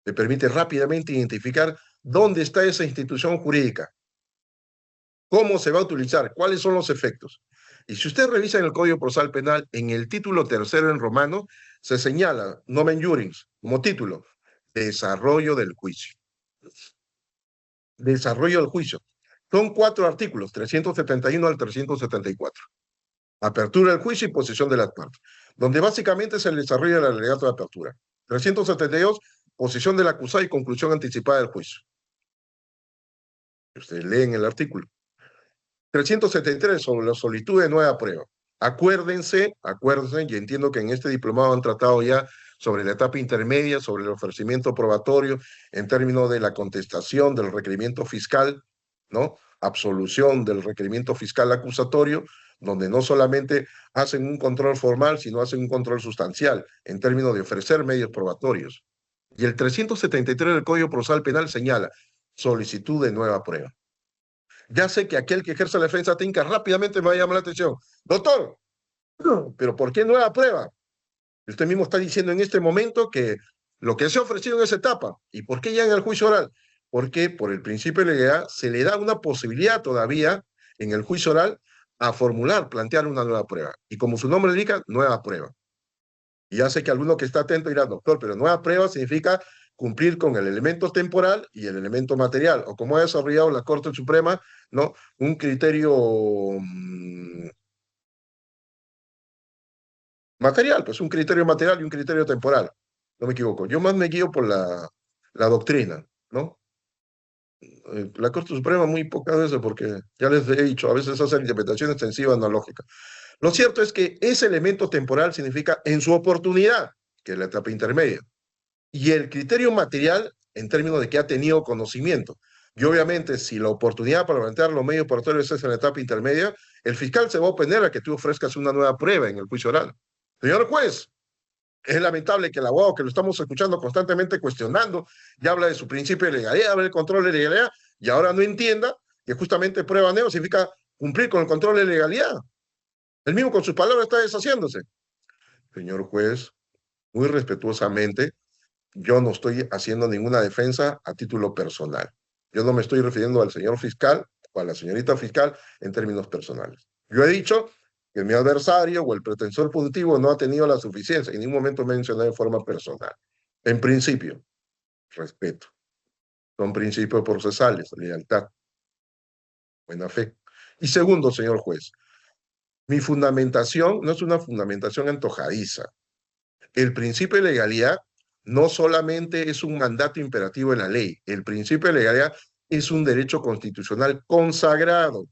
le permite rápidamente identificar dónde está esa institución jurídica, cómo se va a utilizar, cuáles son los efectos. Y si usted revisa en el Código Procesal Penal, en el título tercero en romano, se señala, nomen juris, como título, desarrollo del juicio. Desarrollo del juicio. Son 4 artículos, 371 al 374. Apertura del juicio y posición de las partes, donde básicamente es el desarrollo del alegato de apertura. 372, posición del acusado y conclusión anticipada del juicio. Ustedes leen el artículo. 373, sobre la solicitud de nueva prueba. Acuérdense, y entiendo que en este diplomado han tratado ya sobre la etapa intermedia, sobre el ofrecimiento probatorio, en términos de la contestación del requerimiento fiscal, ¿no? Absolución del requerimiento fiscal acusatorio, donde no solamente hacen un control formal, sino hacen un control sustancial, en términos de ofrecer medios probatorios. Y el 373 del Código Procesal Penal señala solicitud de nueva prueba. Ya sé que aquel que ejerce la defensa técnica rápidamente me va a llamar la atención. Doctor, ¿pero por qué nueva prueba? Usted mismo está diciendo en este momento que lo que se ha ofrecido en esa etapa, ¿y por qué ya en el juicio oral? Porque por el principio de legalidad se le da una posibilidad todavía en el juicio oral a formular, plantear una nueva prueba. Y como su nombre indica, nueva prueba. Y ya sé que alguno que está atento dirá, doctor, pero nueva prueba significa cumplir con el elemento temporal y el elemento material, o como ha desarrollado la Corte Suprema, ¿no? Un criterio material, pues un criterio material y un criterio temporal. No me equivoco. Yo más me guío por la doctrina, ¿no? La Corte Suprema muy pocas veces, porque ya les he dicho, a veces hacen interpretaciones extensivas, no lógicas. Lo cierto es que ese elemento temporal significa en su oportunidad, que es la etapa intermedia, y el criterio material en términos de que ha tenido conocimiento. Y obviamente, si la oportunidad para plantear los medios probatorios es en la etapa intermedia, el fiscal se va a oponer a que tú ofrezcas una nueva prueba en el juicio oral. Señor juez, es lamentable que el abogado que lo estamos escuchando constantemente cuestionando, ya habla de su principio de legalidad, habla del control de legalidad, y ahora no entienda que justamente prueba neo significa cumplir con el control de legalidad. Él mismo con sus palabras está deshaciéndose. Señor juez, muy respetuosamente, yo no estoy haciendo ninguna defensa a título personal. Yo no me estoy refiriendo al señor fiscal o a la señorita fiscal en términos personales. Yo he dicho que mi adversario o el pretensor punitivo no ha tenido la suficiencia. En ningún momento mencioné de forma personal. En principio, respeto. Son principios procesales, lealtad, buena fe. Y segundo, señor juez, mi fundamentación no es una fundamentación antojadiza. El principio de legalidad no solamente es un mandato imperativo de la ley, el principio de legalidad es un derecho constitucional consagrado.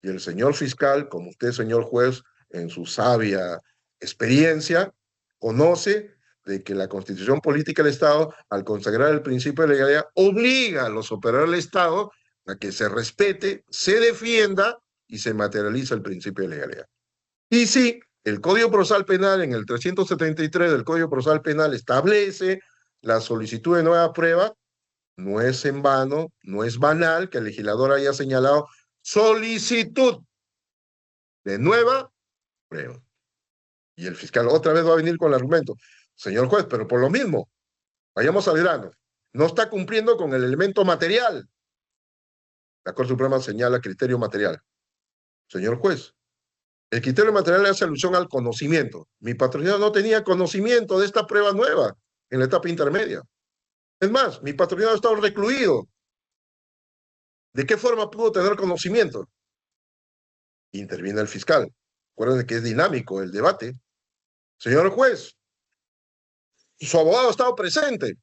Y el señor fiscal, como usted, señor juez, en su sabia experiencia, conoce de que la Constitución Política del Estado, al consagrar el principio de legalidad, obliga a los operadores del Estado a que se respete, se defienda y se materializa el principio de legalidad. Y sí, el Código Procesal Penal, en el 373 del Código Procesal Penal, establece la solicitud de nueva prueba no es en vano, no es banal que el legislador haya señalado solicitud de nueva prueba. Y el fiscal otra vez va a venir con el argumento, señor juez, pero por lo mismo, vayamos al grano, no está cumpliendo con el elemento material. La Corte Suprema señala criterio material. Señor juez, el criterio material hace alusión al conocimiento. Mi patrocinado no tenía conocimiento de esta prueba nueva en la etapa intermedia. Es más, mi patrocinado ha estado recluido. ¿De qué forma pudo tener conocimiento? Interviene el fiscal. Acuérdense que es dinámico el debate. Señor juez, su abogado ha estado presente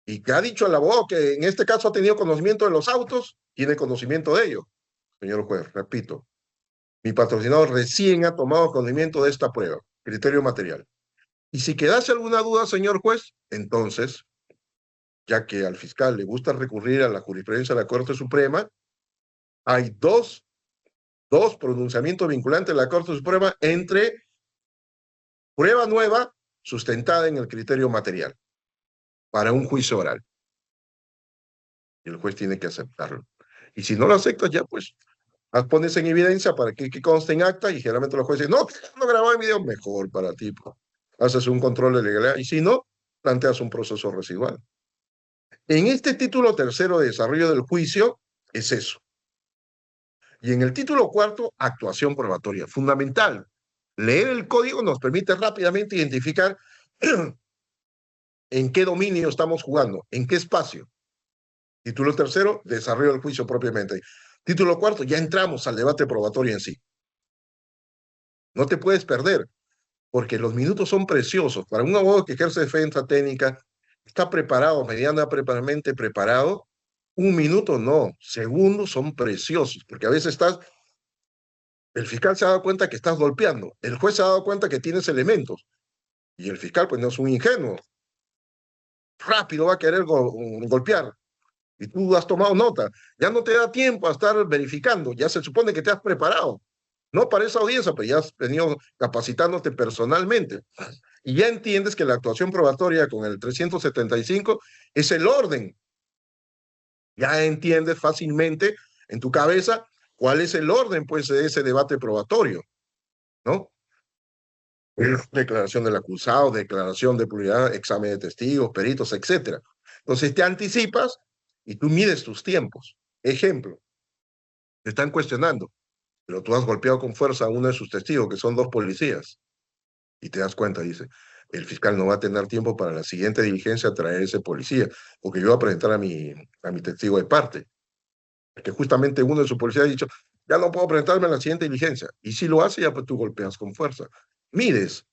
y que ha dicho el abogado que en este caso ha tenido conocimiento de los autos, tiene conocimiento de ello. Señor juez, repito, mi patrocinado recién ha tomado conocimiento de esta prueba, criterio material. Y si quedase alguna duda, señor juez, entonces, ya que al fiscal le gusta recurrir a la jurisprudencia de la Corte Suprema, hay dos pronunciamientos vinculantes de la Corte Suprema entre prueba nueva sustentada en el criterio material para un juicio oral. Y el juez tiene que aceptarlo. Y si no lo aceptas, ya pues las pones en evidencia para que conste en acta y generalmente los jueces dicen, no grabado en video, mejor para ti. Haces un control de legalidad y si no, planteas un proceso residual. En este título tercero de desarrollo del juicio es eso. Y en el título cuarto, actuación probatoria. Fundamental. Leer el código nos permite rápidamente identificar en qué dominio estamos jugando, en qué espacio. Título tercero, desarrollo del juicio propiamente. Título cuarto, ya entramos al debate probatorio en sí. No te puedes perder, porque los minutos son preciosos. Para un abogado que ejerce defensa técnica, está preparado, medianamente preparado, un minuto no, segundos son preciosos, porque a veces el fiscal se ha dado cuenta que estás golpeando, el juez se ha dado cuenta que tienes elementos, y el fiscal pues no es un ingenuo, rápido va a querer golpear, y tú has tomado nota, ya no te da tiempo a estar verificando, ya se supone que te has preparado, no para esa audiencia, pero ya has venido capacitándote personalmente, y ya entiendes que la actuación probatoria con el 375 es el orden. Ya entiendes fácilmente en tu cabeza cuál es el orden, pues, de ese debate probatorio, ¿no? Declaración del acusado, declaración de pluralidad, examen de testigos, peritos, etc. Entonces te anticipas y tú mides tus tiempos. Ejemplo, te están cuestionando, pero tú has golpeado con fuerza a uno de sus testigos, que son 2 policías, y te das cuenta, dice, el fiscal no va a tener tiempo para la siguiente diligencia traer ese policía, porque yo voy a presentar a mi testigo de parte. Que justamente uno de sus policías ha dicho, ya no puedo presentarme en la siguiente diligencia. Y si lo hace, ya pues tú golpeas con fuerza. Mides.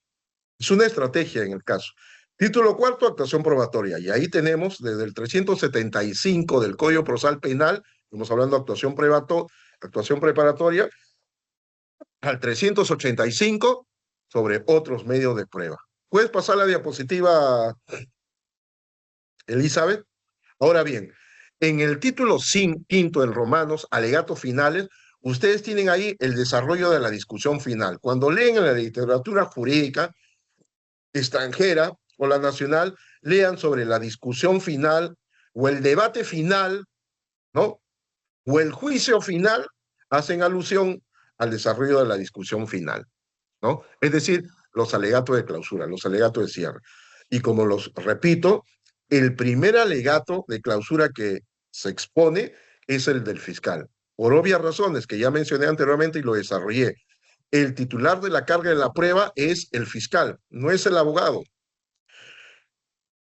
Es una estrategia en el caso. Título cuarto, actuación probatoria. Y ahí tenemos desde el 375 del Código Procesal Penal, estamos hablando de actuación preparatoria, al 385 sobre otros medios de prueba. ¿Puedes pasar la diapositiva, Elizabeth? Ahora bien, en el título quinto en Romanos, alegatos finales, ustedes tienen ahí el desarrollo de la discusión final. Cuando leen en la literatura jurídica extranjera o la nacional, lean sobre la discusión final o el debate final, ¿no? O el juicio final, hacen alusión al desarrollo de la discusión final, ¿no? Es decir, los alegatos de clausura, los alegatos de cierre. Y como los repito, el primer alegato de clausura que se expone es el del fiscal. Por obvias razones que ya mencioné anteriormente y lo desarrollé. El titular de la carga de la prueba es el fiscal, no es el abogado.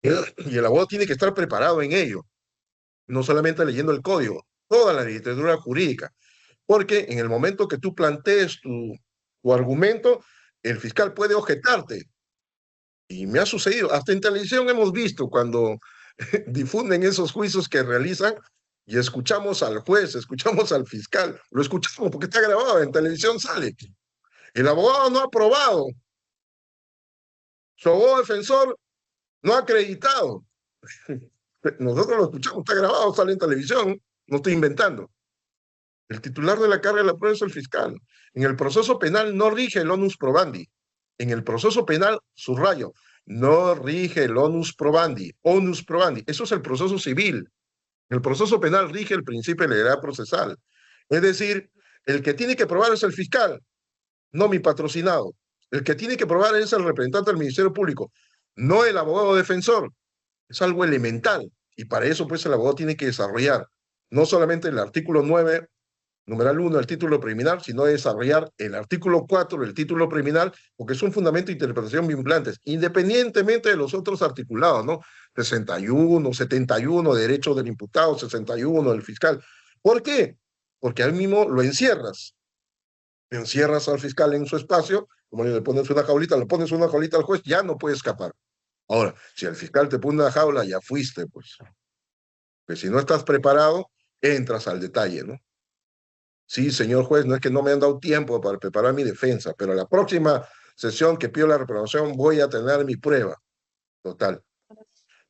Y el abogado tiene que estar preparado en ello, no solamente leyendo el código, toda la literatura jurídica. Porque en el momento que tú plantees tu argumento, el fiscal puede objetarte. Y me ha sucedido, hasta en televisión hemos visto cuando difunden esos juicios que realizan y escuchamos al juez, escuchamos al fiscal, lo escuchamos porque está grabado, en televisión sale. El abogado no ha aprobado, su abogado defensor no ha acreditado. Nosotros lo escuchamos, está grabado, sale en televisión, no estoy inventando. El titular de la carga de la prueba es el fiscal. En el proceso penal no rige el onus probandi. En el proceso penal, subrayo, no rige el onus probandi. Onus probandi. Eso es el proceso civil. El proceso penal rige el principio de legalidad procesal. Es decir, el que tiene que probar es el fiscal, no mi patrocinado. El que tiene que probar es el representante del Ministerio Público, no el abogado defensor. Es algo elemental. Y para eso, pues, el abogado tiene que desarrollar no solamente el artículo 9, numeral 1, el título preliminar, sino desarrollar el artículo 4, el título preliminar, porque es un fundamento de interpretación vinculantes, independientemente de los otros articulados, ¿no? 61, 71, derecho del imputado, 61, del fiscal. ¿Por qué? Porque ahí mismo lo encierras. Encierras al fiscal en su espacio, como le pones una jaulita, le pones una jaulita al juez, ya no puede escapar. Ahora, si el fiscal te pone una jaula, ya fuiste, pues. Pues si no estás preparado, entras al detalle, ¿no? Sí, señor juez, no es que no me han dado tiempo para preparar mi defensa, pero la próxima sesión que pido la reprobación voy a tener mi prueba. Total.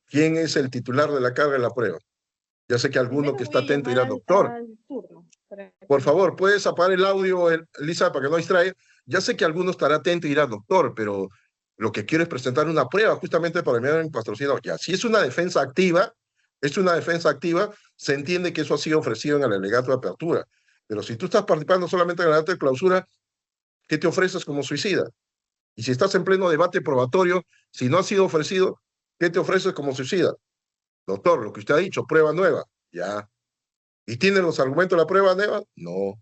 ¿Quién es el titular de la carga de la prueba? Ya sé que alguno que está atento dirá, doctor, por favor, ¿puedes apagar el audio, Elisa, para que no distraiga? Ya sé que alguno estará atento y dirá, doctor, pero lo que quiero es presentar una prueba justamente para enviar mi patrocinador. Ya, si es una defensa activa, se entiende que eso ha sido ofrecido en el alegato de apertura. Pero si tú estás participando solamente en el alegato de clausura, ¿qué te ofreces como suicida? Y si estás en pleno debate probatorio, si no ha sido ofrecido, ¿qué te ofreces como suicida? Doctor, lo que usted ha dicho, prueba nueva. Ya. ¿Y tiene los argumentos de la prueba nueva? No.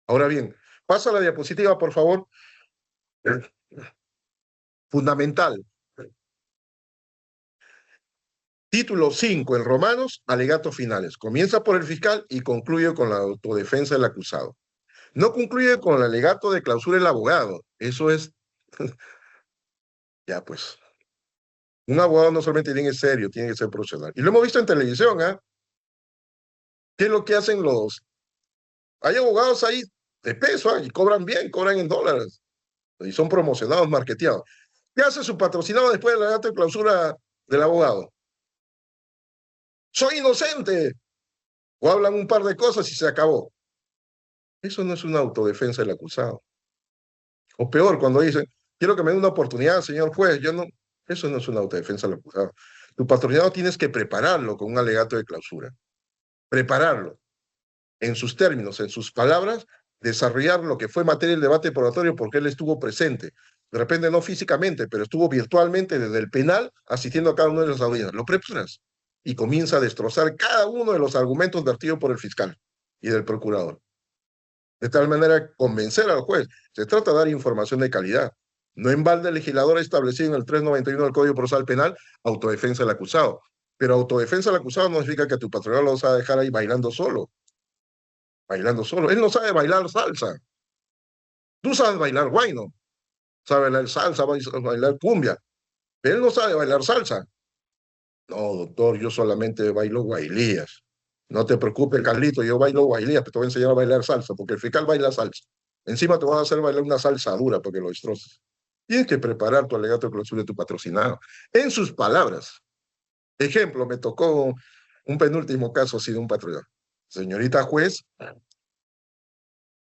Ahora bien, pasa la diapositiva, por favor. Fundamental. Título 5 en Romanos, alegatos finales. Comienza por el fiscal y concluye con la autodefensa del acusado. No concluye con el alegato de clausura del abogado. Eso es... ya, pues. Un abogado no solamente tiene que ser serio, tiene que ser profesional. Y lo hemos visto en televisión, ¿ah? ¿Qué es lo que hacen los... Hay abogados ahí de peso, ¿ah? Y cobran bien, cobran en dólares. Y son promocionados, marketeados. ¿Qué hace su patrocinado después del alegato de clausura del abogado? Soy inocente. O hablan un par de cosas y se acabó. Eso no es una autodefensa del acusado. O peor, cuando dicen, quiero que me dé una oportunidad, señor juez, yo no... Eso no es una autodefensa del acusado. Tu patrocinado tienes que prepararlo con un alegato de clausura. Prepararlo. En sus términos, en sus palabras, desarrollar lo que fue materia del debate probatorio porque él estuvo presente. De repente no físicamente, pero estuvo virtualmente desde el penal asistiendo a cada uno de las audiencias. Lo preparas y comienza a destrozar cada uno de los argumentos vertidos por el fiscal y del procurador. De tal manera, convencer al juez. Se trata de dar información de calidad. No en balde el legislador ha establecido en el 391 del Código Procesal Penal autodefensa del acusado. Pero autodefensa del acusado no significa que tu patrocinado lo vas a dejar ahí bailando solo. Bailando solo. Él no sabe bailar salsa. Tú sabes bailar guayno. Sabe bailar salsa, bailar cumbia. Pero él no sabe bailar salsa. No, doctor, yo solamente bailo guailías. No te preocupes, Carlito, yo bailo guailías, pero te voy a enseñar a bailar salsa, porque el fiscal baila salsa. Encima te voy a hacer bailar una salsa dura porque lo destroces. Tienes que preparar tu alegato de clausura de tu patrocinado. En sus palabras. Ejemplo, me tocó un penúltimo caso así de un patrocinador. Señorita juez,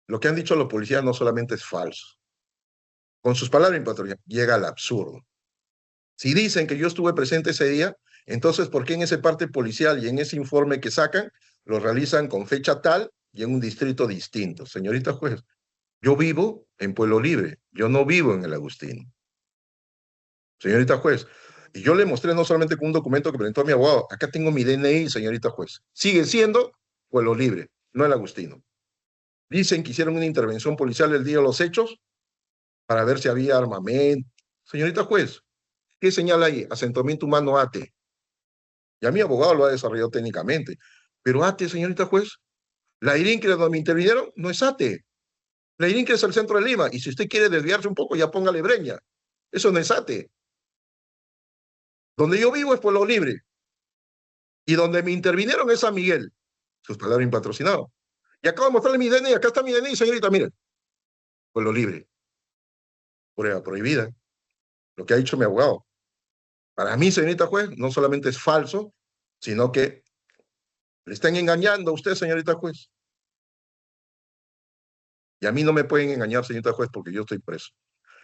lo que han dicho los policías no solamente es falso. Con sus palabras, llega al absurdo. Si dicen que yo estuve presente ese día, entonces, ¿por qué en ese parte policial y en ese informe que sacan, lo realizan con fecha tal y en un distrito distinto? Señorita juez, yo vivo en Pueblo Libre, yo no vivo en el Agustino. Señorita juez, y yo le mostré no solamente con un documento que presentó a mi abogado, acá tengo mi DNI, señorita juez. Sigue siendo Pueblo Libre, no el Agustino. Dicen que hicieron una intervención policial el día de los hechos para ver si había armamento. Señorita juez, ¿qué señala ahí? Asentamiento humano ATE. Ya mi abogado lo ha desarrollado técnicamente. Pero ATE, señorita juez, la IRINCRE donde me intervinieron no es ATE. La IRINCRE es el centro de Lima. Y si usted quiere desviarse un poco, ya póngale Breña. Eso no es ATE. Donde yo vivo es Pueblo Libre. Y donde me intervinieron es San Miguel. Sus palabras impatrocinadas. Y acabo de mostrarle mi DNI. Acá está mi DNI, señorita, miren. Pueblo Libre. Prueba prohibida. Lo que ha dicho mi abogado. Para mí, señorita juez, no solamente es falso, sino que le están engañando a usted, señorita juez. Y a mí no me pueden engañar, señorita juez, porque yo estoy preso.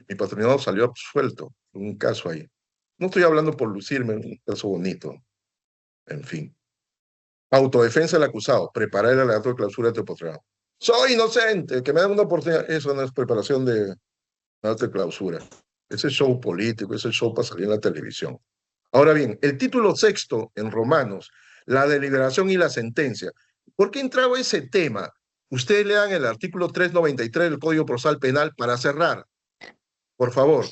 Mi patrocinado salió absuelto, un caso ahí. No estoy hablando por lucirme, un caso bonito. En fin. Autodefensa del acusado, preparar el alegato de clausura de patrocinado. Soy inocente, que me dan una oportunidad. Eso no es preparación de alegato de clausura. Ese es show político, ese es show para salir en la televisión. Ahora bien, el título sexto en Romanos, la deliberación y la sentencia. ¿Por qué entraba ese tema? Ustedes lean el artículo 393 del Código Procesal Penal para cerrar. Por favor,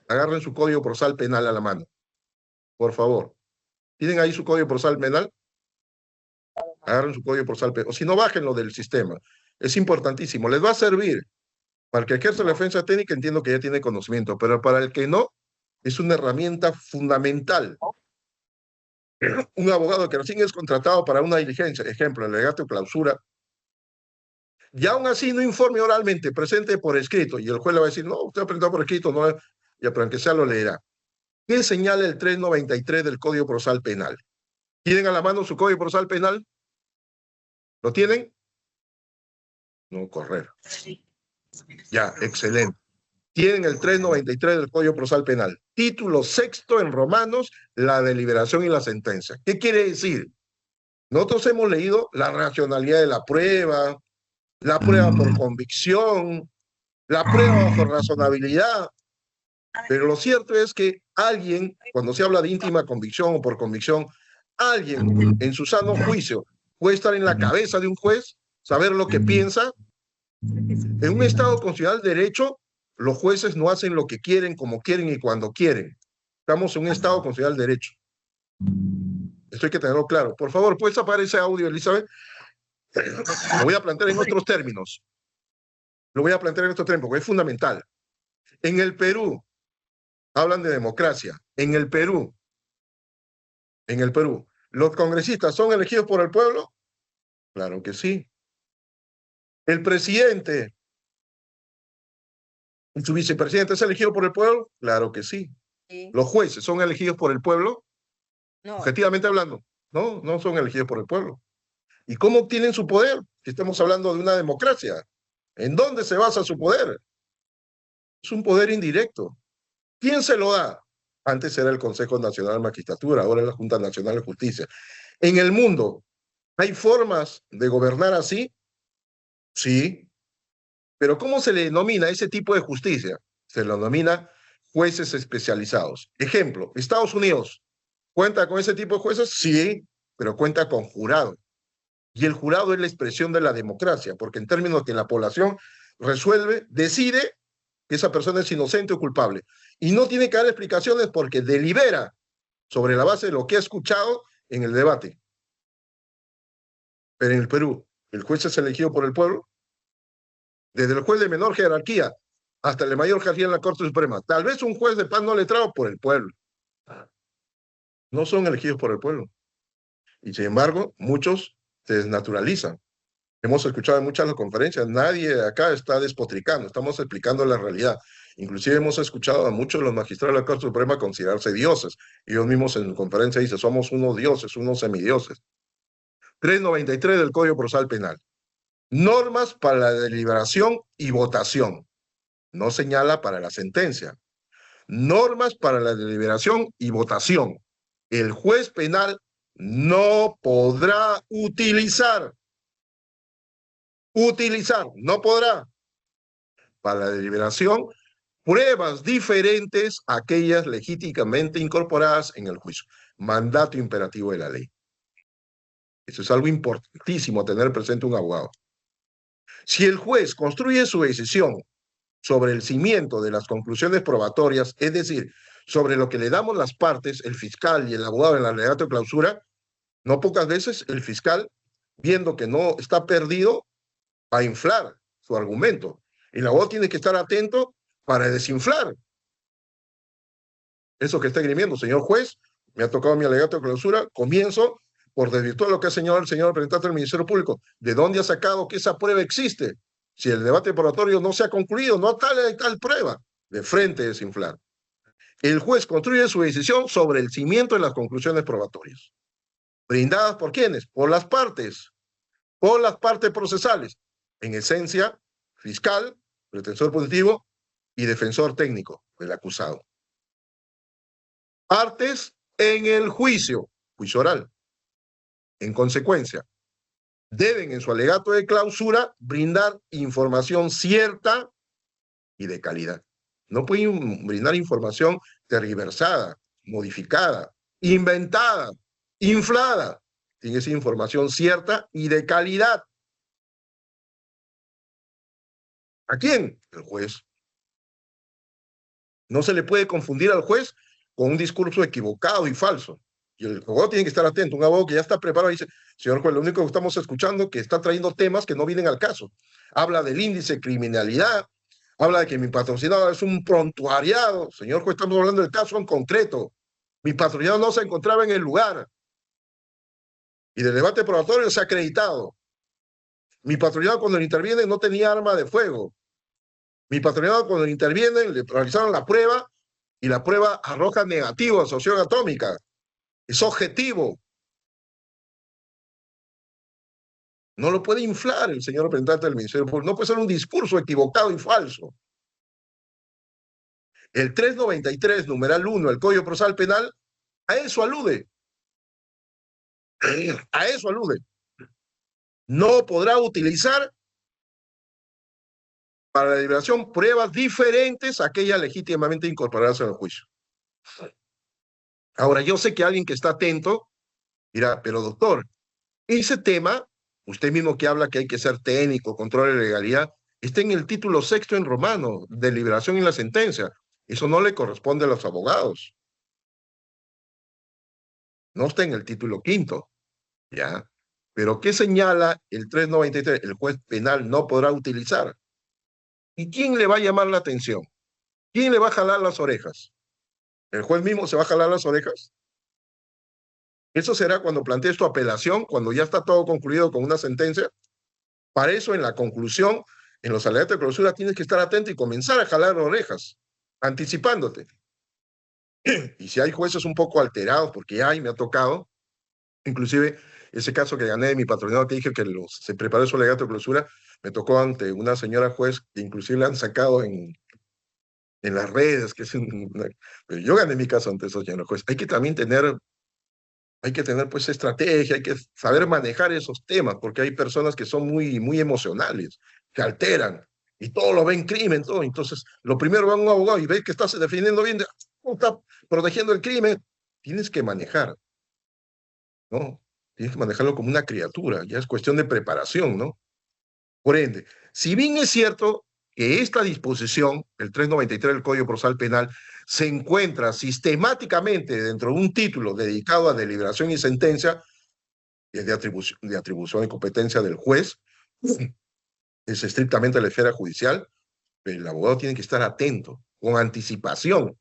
agarren su Código Procesal Penal a la mano. Por favor. ¿Tienen ahí su Código Procesal Penal? Agarren su Código Procesal Penal. O si no, bájenlo del sistema. Es importantísimo. Les va a servir. Para el que ejerce la defensa técnica, entiendo que ya tiene conocimiento, pero para el que no, es una herramienta fundamental. Un abogado que recién es contratado para una diligencia, ejemplo, el alegato de clausura, y aún así no informe oralmente, presente por escrito, y el juez le va a decir, no, usted ha presentado por escrito, no, ya, pero aunque sea lo leerá. ¿Qué señala el 393 del Código Procesal Penal? ¿Tienen a la mano su Código Procesal Penal? ¿Lo tienen? No, correr. Ya, excelente. Tienen el 393 del Código Procesal Penal. Título sexto en Romanos, la deliberación y la sentencia. ¿Qué quiere decir? Nosotros hemos leído la racionalidad de la prueba por convicción, la prueba bajo razonabilidad, pero lo cierto es que alguien, cuando se habla de íntima convicción o por convicción, alguien en su sano juicio puede estar en la cabeza de un juez, saber lo que piensa. En un Estado constitucional de derecho, los jueces no hacen lo que quieren, como quieren y cuando quieren. Estamos en un Estado constitucional de derecho. Esto hay que tenerlo claro. Por favor, ¿puedes apagar ese audio, Elizabeth? Lo voy a plantear en otros términos. Lo voy a plantear en otros términos, porque es fundamental. En el Perú, hablan de democracia. En el Perú, ¿los congresistas son elegidos por el pueblo? Claro que sí. ¿El presidente y su vicepresidente es elegido por el pueblo? Claro que sí. Sí. ¿Los jueces son elegidos por el pueblo? No. Objetivamente hablando, no, no son elegidos por el pueblo. ¿Y cómo obtienen su poder? Si estamos hablando de una democracia. ¿En dónde se basa su poder? Es un poder indirecto. ¿Quién se lo da? Antes era el Consejo Nacional de Magistratura, ahora es la Junta Nacional de Justicia. En el mundo, ¿hay formas de gobernar así? Sí. Pero ¿cómo se le denomina ese tipo de justicia? Se lo denomina jueces especializados. Ejemplo, Estados Unidos, ¿cuenta con ese tipo de jueces? Sí, pero cuenta con jurado. Y el jurado es la expresión de la democracia, porque en términos que la población resuelve, decide que esa persona es inocente o culpable. Y no tiene que dar explicaciones porque delibera sobre la base de lo que ha escuchado en el debate. Pero en el Perú, ¿el juez es elegido por el pueblo? Desde el juez de menor jerarquía hasta el de mayor jerarquía en la Corte Suprema. Tal vez un juez de paz no letrado por el pueblo. No son elegidos por el pueblo. Y sin embargo, muchos se desnaturalizan. Hemos escuchado en muchas de las conferencias, nadie acá está despotricando, estamos explicando la realidad. Inclusive hemos escuchado a muchos de los magistrados de la Corte Suprema considerarse dioses. Ellos mismos en conferencia dicen, somos unos dioses, unos semidioses. 393 del Código Procesal Penal. Normas para la deliberación y votación. No señala para la sentencia. Normas para la deliberación y votación. El juez penal no podrá utilizar, no podrá, para la deliberación, pruebas diferentes a aquellas legítimamente incorporadas en el juicio. Mandato imperativo de la ley. Eso es algo importantísimo tener presente un abogado. Si el juez construye su decisión sobre el cimiento de las conclusiones probatorias, es decir, sobre lo que le damos las partes, el fiscal y el abogado en el alegato de clausura, no pocas veces el fiscal, viendo que no está perdido, va a inflar su argumento. El abogado tiene que estar atento para desinflar eso que está esgrimiendo. Señor juez, me ha tocado mi alegato de clausura, comienzo por desvirtuar lo que ha señalado el señor representante del Ministerio Público. ¿De dónde ha sacado que esa prueba existe? Si el debate probatorio no se ha concluido, no tal prueba. De frente desinflar. El juez construye su decisión sobre el cimiento de las conclusiones probatorias. ¿Brindadas por quiénes? Por las partes procesales. En esencia, fiscal, pretensor positivo y defensor técnico del acusado. Partes en el juicio oral. En consecuencia, deben en su alegato de clausura brindar información cierta y de calidad. No pueden brindar información tergiversada, modificada, inventada, inflada. Tiene que ser información cierta y de calidad. ¿A quién? El juez. No se le puede confundir al juez con un discurso equivocado y falso. Y el abogado tiene que estar atento. Un abogado que ya está preparado dice, señor juez, lo único que estamos escuchando que está trayendo temas que no vienen al caso. Habla del índice de criminalidad, habla de que mi patrocinado es un prontuariado. Señor juez, estamos hablando del caso en concreto. Mi patrocinado no se encontraba en el lugar. Y del debate probatorio se ha acreditado. Mi patrocinado cuando interviene no tenía arma de fuego. Mi patrocinado cuando intervienen le realizaron la prueba y la prueba arroja negativo a asociación atómica. Es objetivo. No lo puede inflar el señor representante del Ministerio Público. No puede ser un discurso equivocado y falso. El 393, numeral 1, el Código Procesal Penal, a eso alude. A eso alude. No podrá utilizar para la deliberación pruebas diferentes a aquellas legítimamente incorporadas en el juicio. Ahora, yo sé que alguien que está atento dirá, pero doctor, ese tema, usted mismo que habla que hay que ser técnico, control de legalidad, está en el título 6 en romano, deliberación y la sentencia. Eso no le corresponde a los abogados. No está en el título 5, ¿ya? Pero ¿qué señala el 393? El juez penal no podrá utilizar. ¿Y quién le va a llamar la atención? ¿Quién le va a jalar las orejas? ¿El juez mismo se va a jalar las orejas? Eso será cuando plantees tu apelación, cuando ya está todo concluido con una sentencia. Para eso, en la conclusión, en los alegatos de clausura, tienes que estar atento y comenzar a jalar orejas, anticipándote. Y si hay jueces un poco alterados, porque hay, me ha tocado, inclusive ese caso que gané de mi patrocinado que dije que se preparó su alegato de clausura, me tocó ante una señora juez que inclusive le han sacado en las redes, que es pero yo gané mi caso ante esos señores jueces. Hay que también tener pues estrategia, hay que saber manejar esos temas, porque hay personas que son muy, muy emocionales, que alteran, y todo lo ven crimen, todo. Entonces, lo primero va un abogado y ve que estás defendiendo bien, está protegiendo el crimen, tienes que manejar, ¿no? Tienes que manejarlo como una criatura, ya es cuestión de preparación, ¿no? Por ende, si bien es cierto que esta disposición, el 393 del Código Procesal Penal, se encuentra sistemáticamente dentro de un título dedicado a deliberación y sentencia, es de atribución y competencia del juez, es estrictamente la esfera judicial, pero el abogado tiene que estar atento, con anticipación,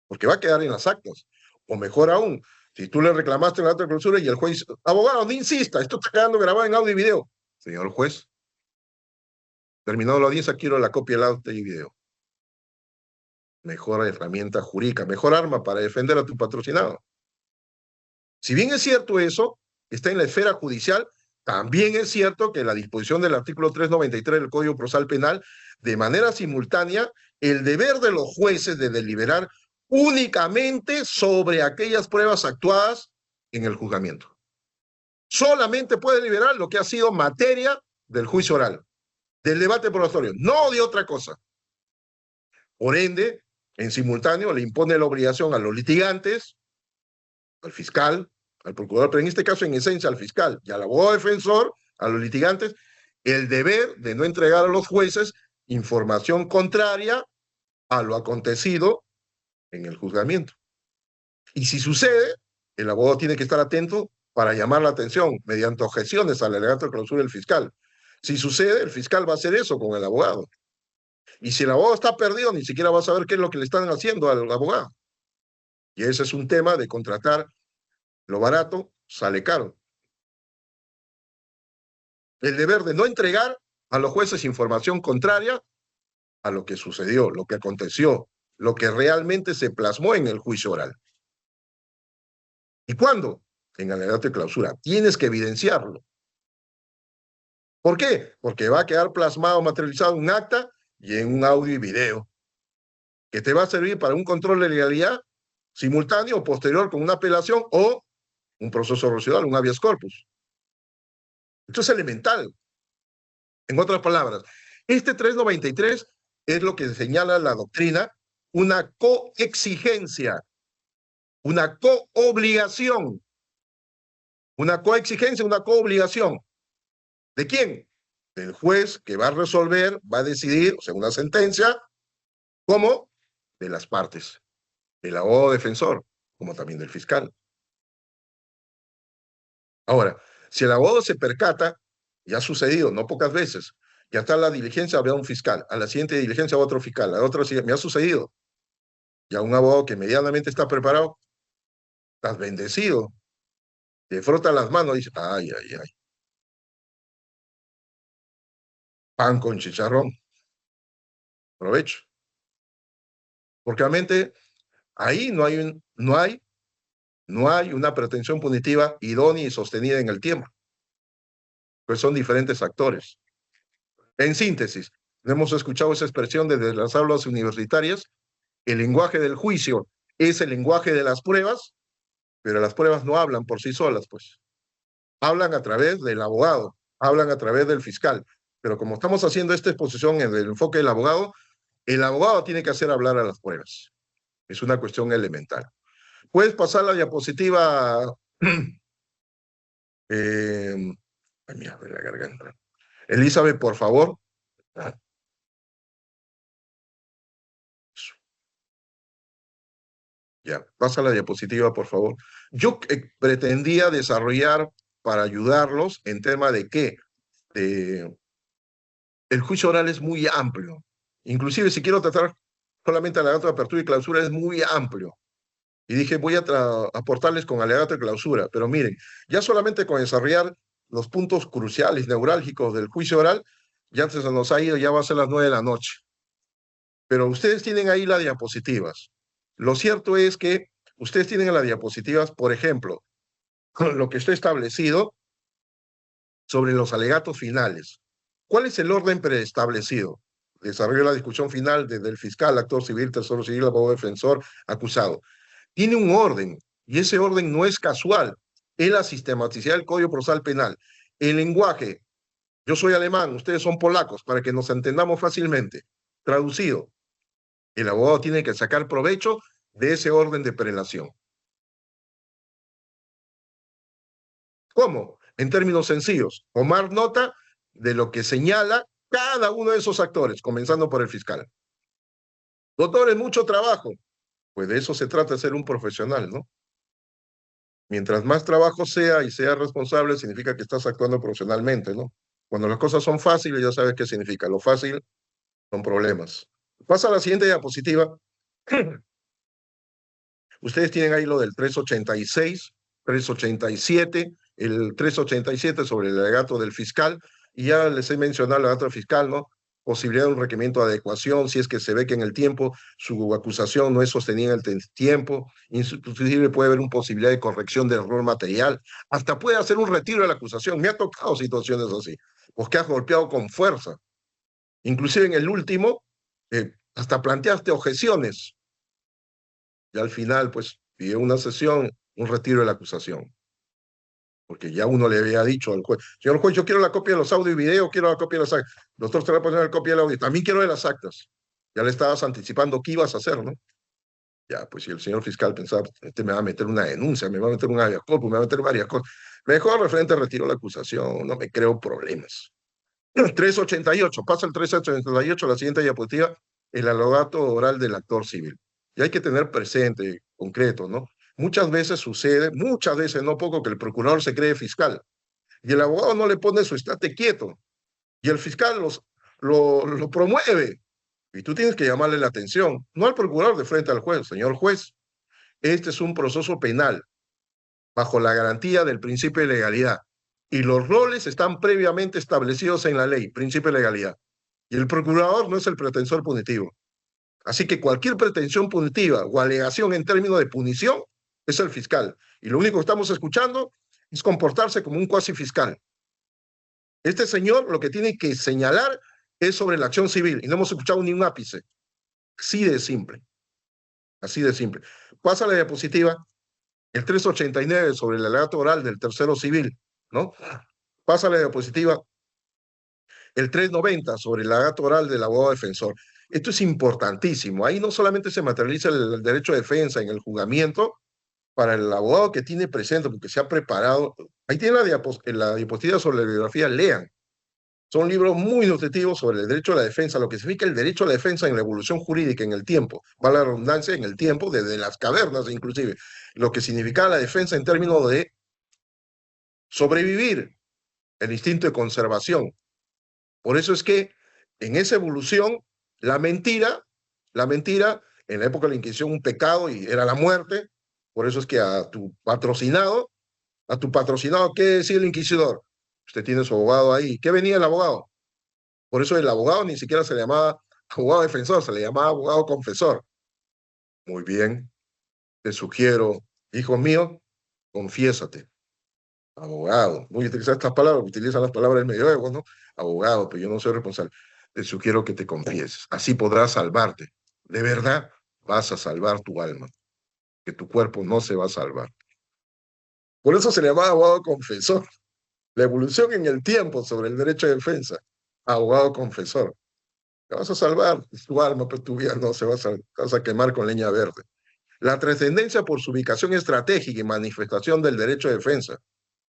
porque va a quedar en las actas. O mejor aún, si tú le reclamaste el acto de clausura y el juez dice, abogado, no insista, esto está quedando grabado en audio y video. Señor juez, terminado la audiencia, quiero la copia del audio y video. Mejor herramienta jurídica, mejor arma para defender a tu patrocinado. Si bien es cierto eso, está en la esfera judicial, también es cierto que la disposición del artículo 393 del Código Procesal Penal, de manera simultánea, el deber de los jueces de deliberar únicamente sobre aquellas pruebas actuadas en el juzgamiento. Solamente puede deliberar lo que ha sido materia del juicio oral, del debate probatorio, no de otra cosa. Por ende, en simultáneo le impone la obligación a los litigantes, al fiscal, al procurador, pero en este caso en esencia al fiscal y al abogado defensor, a los litigantes, el deber de no entregar a los jueces información contraria a lo acontecido en el juzgamiento. Y si sucede, el abogado tiene que estar atento para llamar la atención mediante objeciones al alegato de clausura del fiscal. Si sucede, el fiscal va a hacer eso con el abogado. Y si el abogado está perdido, ni siquiera va a saber qué es lo que le están haciendo al abogado. Y ese es un tema de contratar lo barato, sale caro. El deber de no entregar a los jueces información contraria a lo que sucedió, lo que aconteció, lo que realmente se plasmó en el juicio oral. ¿Y cuándo? En el alegato de clausura. Tienes que evidenciarlo. ¿Por qué? Porque va a quedar plasmado, materializado en un acta y en un audio y video. que te va a servir para un control de legalidad simultáneo o posterior con una apelación o un proceso residual, un habeas corpus. Esto es elemental. En otras palabras, este 393 es lo que señala la doctrina, una coexigencia, una coobligación, una coexigencia, una coobligación. ¿De quién? Del juez que va a resolver, va a decidir, o sea, una sentencia, como de las partes, del abogado defensor, como también del fiscal. Ahora, si el abogado se percata, ya ha sucedido, no pocas veces, ya está la diligencia, habrá un fiscal, a la siguiente diligencia va otro fiscal, a la otra me ha sucedido. Ya un abogado que medianamente está preparado, estás bendecido, te frota las manos y dice, ay, ay, ay. Pan con chicharrón. Provecho. Porque realmente ahí no hay una pretensión punitiva idónea y sostenida en el tiempo. Pues son diferentes actores. En síntesis, hemos escuchado esa expresión desde las aulas universitarias, el lenguaje del juicio es el lenguaje de las pruebas, pero las pruebas no hablan por sí solas, pues. Hablan a través del abogado, hablan a través del fiscal, pero como estamos haciendo esta exposición en el enfoque del abogado, el abogado tiene que hacer hablar a las pruebas. Es una cuestión elemental. ¿Puedes pasar la diapositiva? Ay, mira, de la garganta. Elizabeth, por favor. Ya, pasa la diapositiva, por favor. Yo pretendía desarrollar para ayudarlos en tema de que el juicio oral es muy amplio. Inclusive si quiero tratar solamente alegato de apertura y clausura es muy amplio. Y dije, voy a aportarles con alegato de clausura. Pero miren, ya solamente con desarrollar los puntos cruciales, neurálgicos del juicio oral, ya se nos ha ido, ya va a ser las 9 de la noche. Pero ustedes tienen ahí las diapositivas. Lo cierto es que ustedes tienen en las diapositivas, por ejemplo, lo que está establecido sobre los alegatos finales. ¿Cuál es el orden preestablecido? Desarrollo la discusión final desde el fiscal, actor civil, tesoro civil, abogado defensor, acusado. Tiene un orden, y ese orden no es casual. Es la sistematicidad del Código Procesal Penal. El lenguaje, yo soy alemán, ustedes son polacos, para que nos entendamos fácilmente. Traducido, el abogado tiene que sacar provecho de ese orden de prelación. ¿Cómo? En términos sencillos, tomar nota de lo que señala cada uno de esos actores, comenzando por el fiscal. Doctor, es mucho trabajo. Pues de eso se trata de ser un profesional, ¿no? Mientras más trabajo sea y sea responsable, significa que estás actuando profesionalmente, ¿no? Cuando las cosas son fáciles, ya sabes qué significa. Lo fácil son problemas. Pasa a la siguiente diapositiva. Ustedes tienen ahí lo del 386, 387, el 387 sobre el alegato del fiscal, y ya les he mencionado el alegato del fiscal, ¿no? Posibilidad de un requerimiento de adecuación, si es que se ve que en el tiempo su acusación no es sostenida en el tiempo, inclusive puede haber una posibilidad de corrección de error material, hasta puede hacer un retiro de la acusación. Me ha tocado situaciones así, pues que has golpeado con fuerza. Inclusive en el último, hasta planteaste objeciones, y al final, pues, pidió una sesión, un retiro de la acusación. Porque ya uno le había dicho al juez, señor juez, yo quiero la copia de los audios y video, quiero la copia de las actas. Doctor, te va a poner la copia del audio. También quiero de las actas. Ya le estabas anticipando qué ibas a hacer, ¿no? Ya, pues si el señor fiscal pensaba, este me va a meter una denuncia, me va a meter un habeas corpus, me va a meter varias cosas. Mejor referente retiro la acusación, no me creo problemas. 388, pasa el 388, la siguiente diapositiva, el alegato oral del actor civil. Y hay que tener presente, concreto, ¿no? Muchas veces sucede, muchas veces, no poco, que el procurador se cree fiscal y el abogado no le pone su estate quieto y el fiscal lo promueve y tú tienes que llamarle la atención, no al procurador de frente al juez, señor juez, este es un proceso penal bajo la garantía del principio de legalidad y los roles están previamente establecidos en la ley, principio de legalidad, y el procurador no es el pretensor punitivo. Así que cualquier pretensión punitiva o alegación en términos de punición es el fiscal. Y lo único que estamos escuchando es comportarse como un cuasi fiscal. Este señor lo que tiene que señalar es sobre la acción civil y no hemos escuchado ni un ápice. Así de simple. Así de simple. Pasa la diapositiva. El 389 sobre el alegato oral del tercero civil, ¿no? Pasa la diapositiva. El 390 sobre el alegato oral del abogado defensor. Esto es importantísimo. Ahí no solamente se materializa el derecho de defensa en el juzgamiento para el abogado que tiene presente, porque se ha preparado. Ahí tiene la diapositiva sobre la bibliografía, lean. Son libros muy nutritivos sobre el derecho a la defensa, lo que significa el derecho a la defensa en la evolución jurídica en el tiempo, va la redundancia en el tiempo, desde las cavernas inclusive, lo que significa la defensa en términos de sobrevivir, el instinto de conservación. Por eso es que en esa evolución, la mentira, en la época de la Inquisición un pecado y era la muerte, por eso es que a tu patrocinado, ¿qué decía el inquisidor? Usted tiene su abogado ahí. ¿Qué venía el abogado? Por eso el abogado ni siquiera se le llamaba abogado defensor, se le llamaba abogado confesor. Muy bien, te sugiero, hijo mío, confiésate. Abogado, voy a utilizar estas palabras, utilizan las palabras del medioevo, ¿no? Abogado, pero yo no soy responsable. Te sugiero que te confieses. Así podrás salvarte. De verdad, vas a salvar tu alma, que tu cuerpo no se va a salvar. Por eso se le llamaba abogado confesor. La evolución en el tiempo sobre el derecho de defensa. Abogado confesor. Te vas a salvar tu alma, pero tu vida no se va te vas a quemar con leña verde. La trascendencia por su ubicación estratégica y manifestación del derecho de defensa.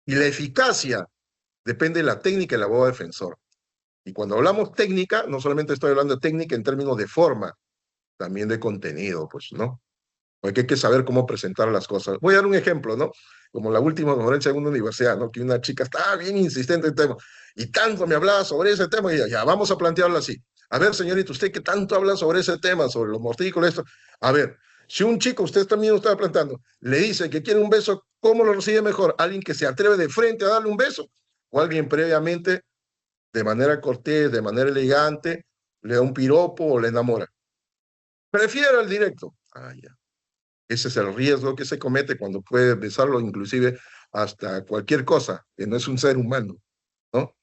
Y la eficacia depende de la técnica del abogado defensor. Y cuando hablamos técnica, no solamente estoy hablando de técnica en términos de forma, también de contenido, pues, ¿no? Porque hay que saber cómo presentar las cosas. Voy a dar un ejemplo, ¿no? Como la última conferencia en una universidad, ¿no? Que una chica estaba bien insistente en el tema y tanto me hablaba sobre ese tema y ya, vamos a plantearlo así. A ver, señorita, usted que tanto habla sobre ese tema, sobre los mortícolas, esto. A ver, si un chico, usted también estaba planteando, le dice que quiere un beso, ¿cómo lo recibe mejor? ¿Alguien que se atreve de frente a darle un beso? ¿O alguien previamente, de manera cortés, de manera elegante, le da un piropo o le enamora? Prefiero el directo. Ah, ya. Ese es el riesgo que se comete cuando puede besarlo, inclusive hasta cualquier cosa, que no es un ser humano, ¿no?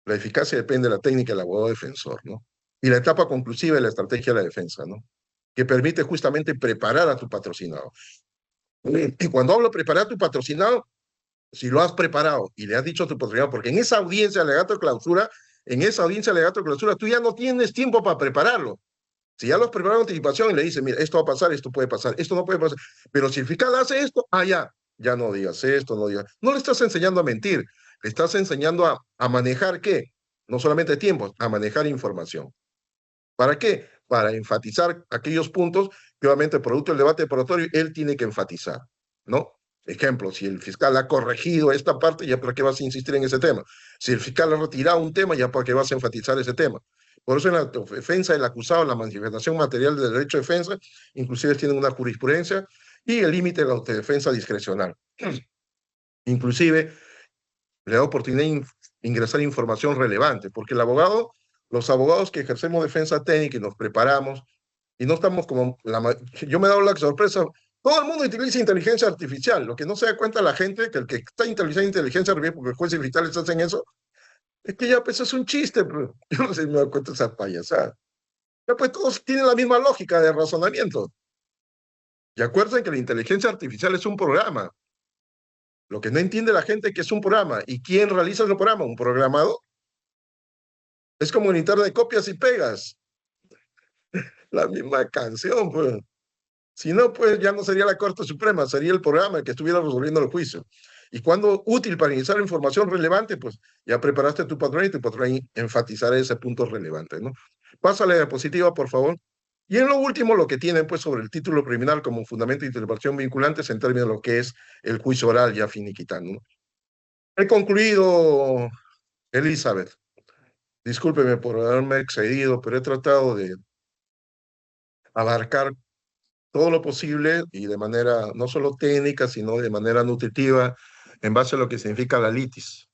La eficacia depende de la técnica del abogado defensor, ¿no? Y la etapa conclusiva de la estrategia de la defensa, ¿no? Que permite justamente preparar a tu patrocinado. Y cuando hablo de preparar a tu patrocinado, si lo has preparado y le has dicho a tu patrocinado, porque en esa audiencia de alegato de clausura, tú ya no tienes tiempo para prepararlo. Si ya los preparó con anticipación y le dice, mira, esto va a pasar, esto puede pasar, esto no puede pasar, pero si el fiscal hace esto, ya no digas esto, no digas. No le estás enseñando a mentir, le estás enseñando a manejar ¿qué? No solamente tiempo, a manejar información. ¿Para qué? Para enfatizar aquellos puntos que obviamente producto del debate preparatorio él tiene que enfatizar, ¿no? Ejemplo, si el fiscal ha corregido esta parte, ya para qué vas a insistir en ese tema. Si el fiscal ha retirado un tema, ya para qué vas a enfatizar ese tema. Por eso en la defensa del acusado, la manifestación material del derecho de defensa, inclusive tienen una jurisprudencia y el límite de la autodefensa discrecional. Inclusive le da oportunidad de ingresar información relevante, porque los abogados que ejercemos defensa técnica y nos preparamos, y no estamos como, yo me he dado la sorpresa, todo el mundo utiliza inteligencia artificial, lo que no se da cuenta la gente, que el que está utilizando inteligencia artificial, porque el juez y fiscales hacen eso, es que ya pues es un chiste, pero yo no sé si me doy cuenta de esa payasada. Ya pues todos tienen la misma lógica de razonamiento. Y acuérdense que la inteligencia artificial es un programa. Lo que no entiende la gente es que es un programa. ¿Y quién realiza el programa? ¿Un programador? Es como en internet de copias y pegas. La misma canción, pues. Si no, pues ya no sería la Corte Suprema, sería el programa el que estuviera resolviendo el juicio. Y cuando útil para iniciar información relevante, pues ya preparaste tu patrón y tu patrón enfatizará ese punto relevante, ¿no? Pásale a la diapositiva, por favor. Y en lo último, lo que tienen, pues, sobre el título criminal como fundamento de interpretación vinculantes en términos de lo que es el juicio oral ya finiquitando, ¿no? He concluido, Elizabeth. Discúlpeme por haberme excedido, pero he tratado de abarcar todo lo posible y de manera no solo técnica, sino de manera nutritiva, en base a lo que significa la litis.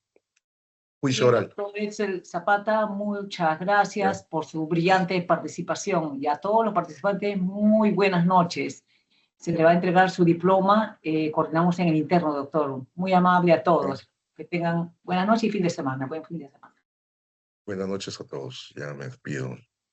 Juicio oral. Doctor Edsel Zapata, muchas gracias por su brillante participación. Y a todos los participantes, muy buenas noches. Se le va a entregar su diploma, coordinamos en el interno, doctor. Muy amable a todos. Que tengan buenas noches y fin de semana. Buen fin de semana. Buenas noches a todos. Ya me despido.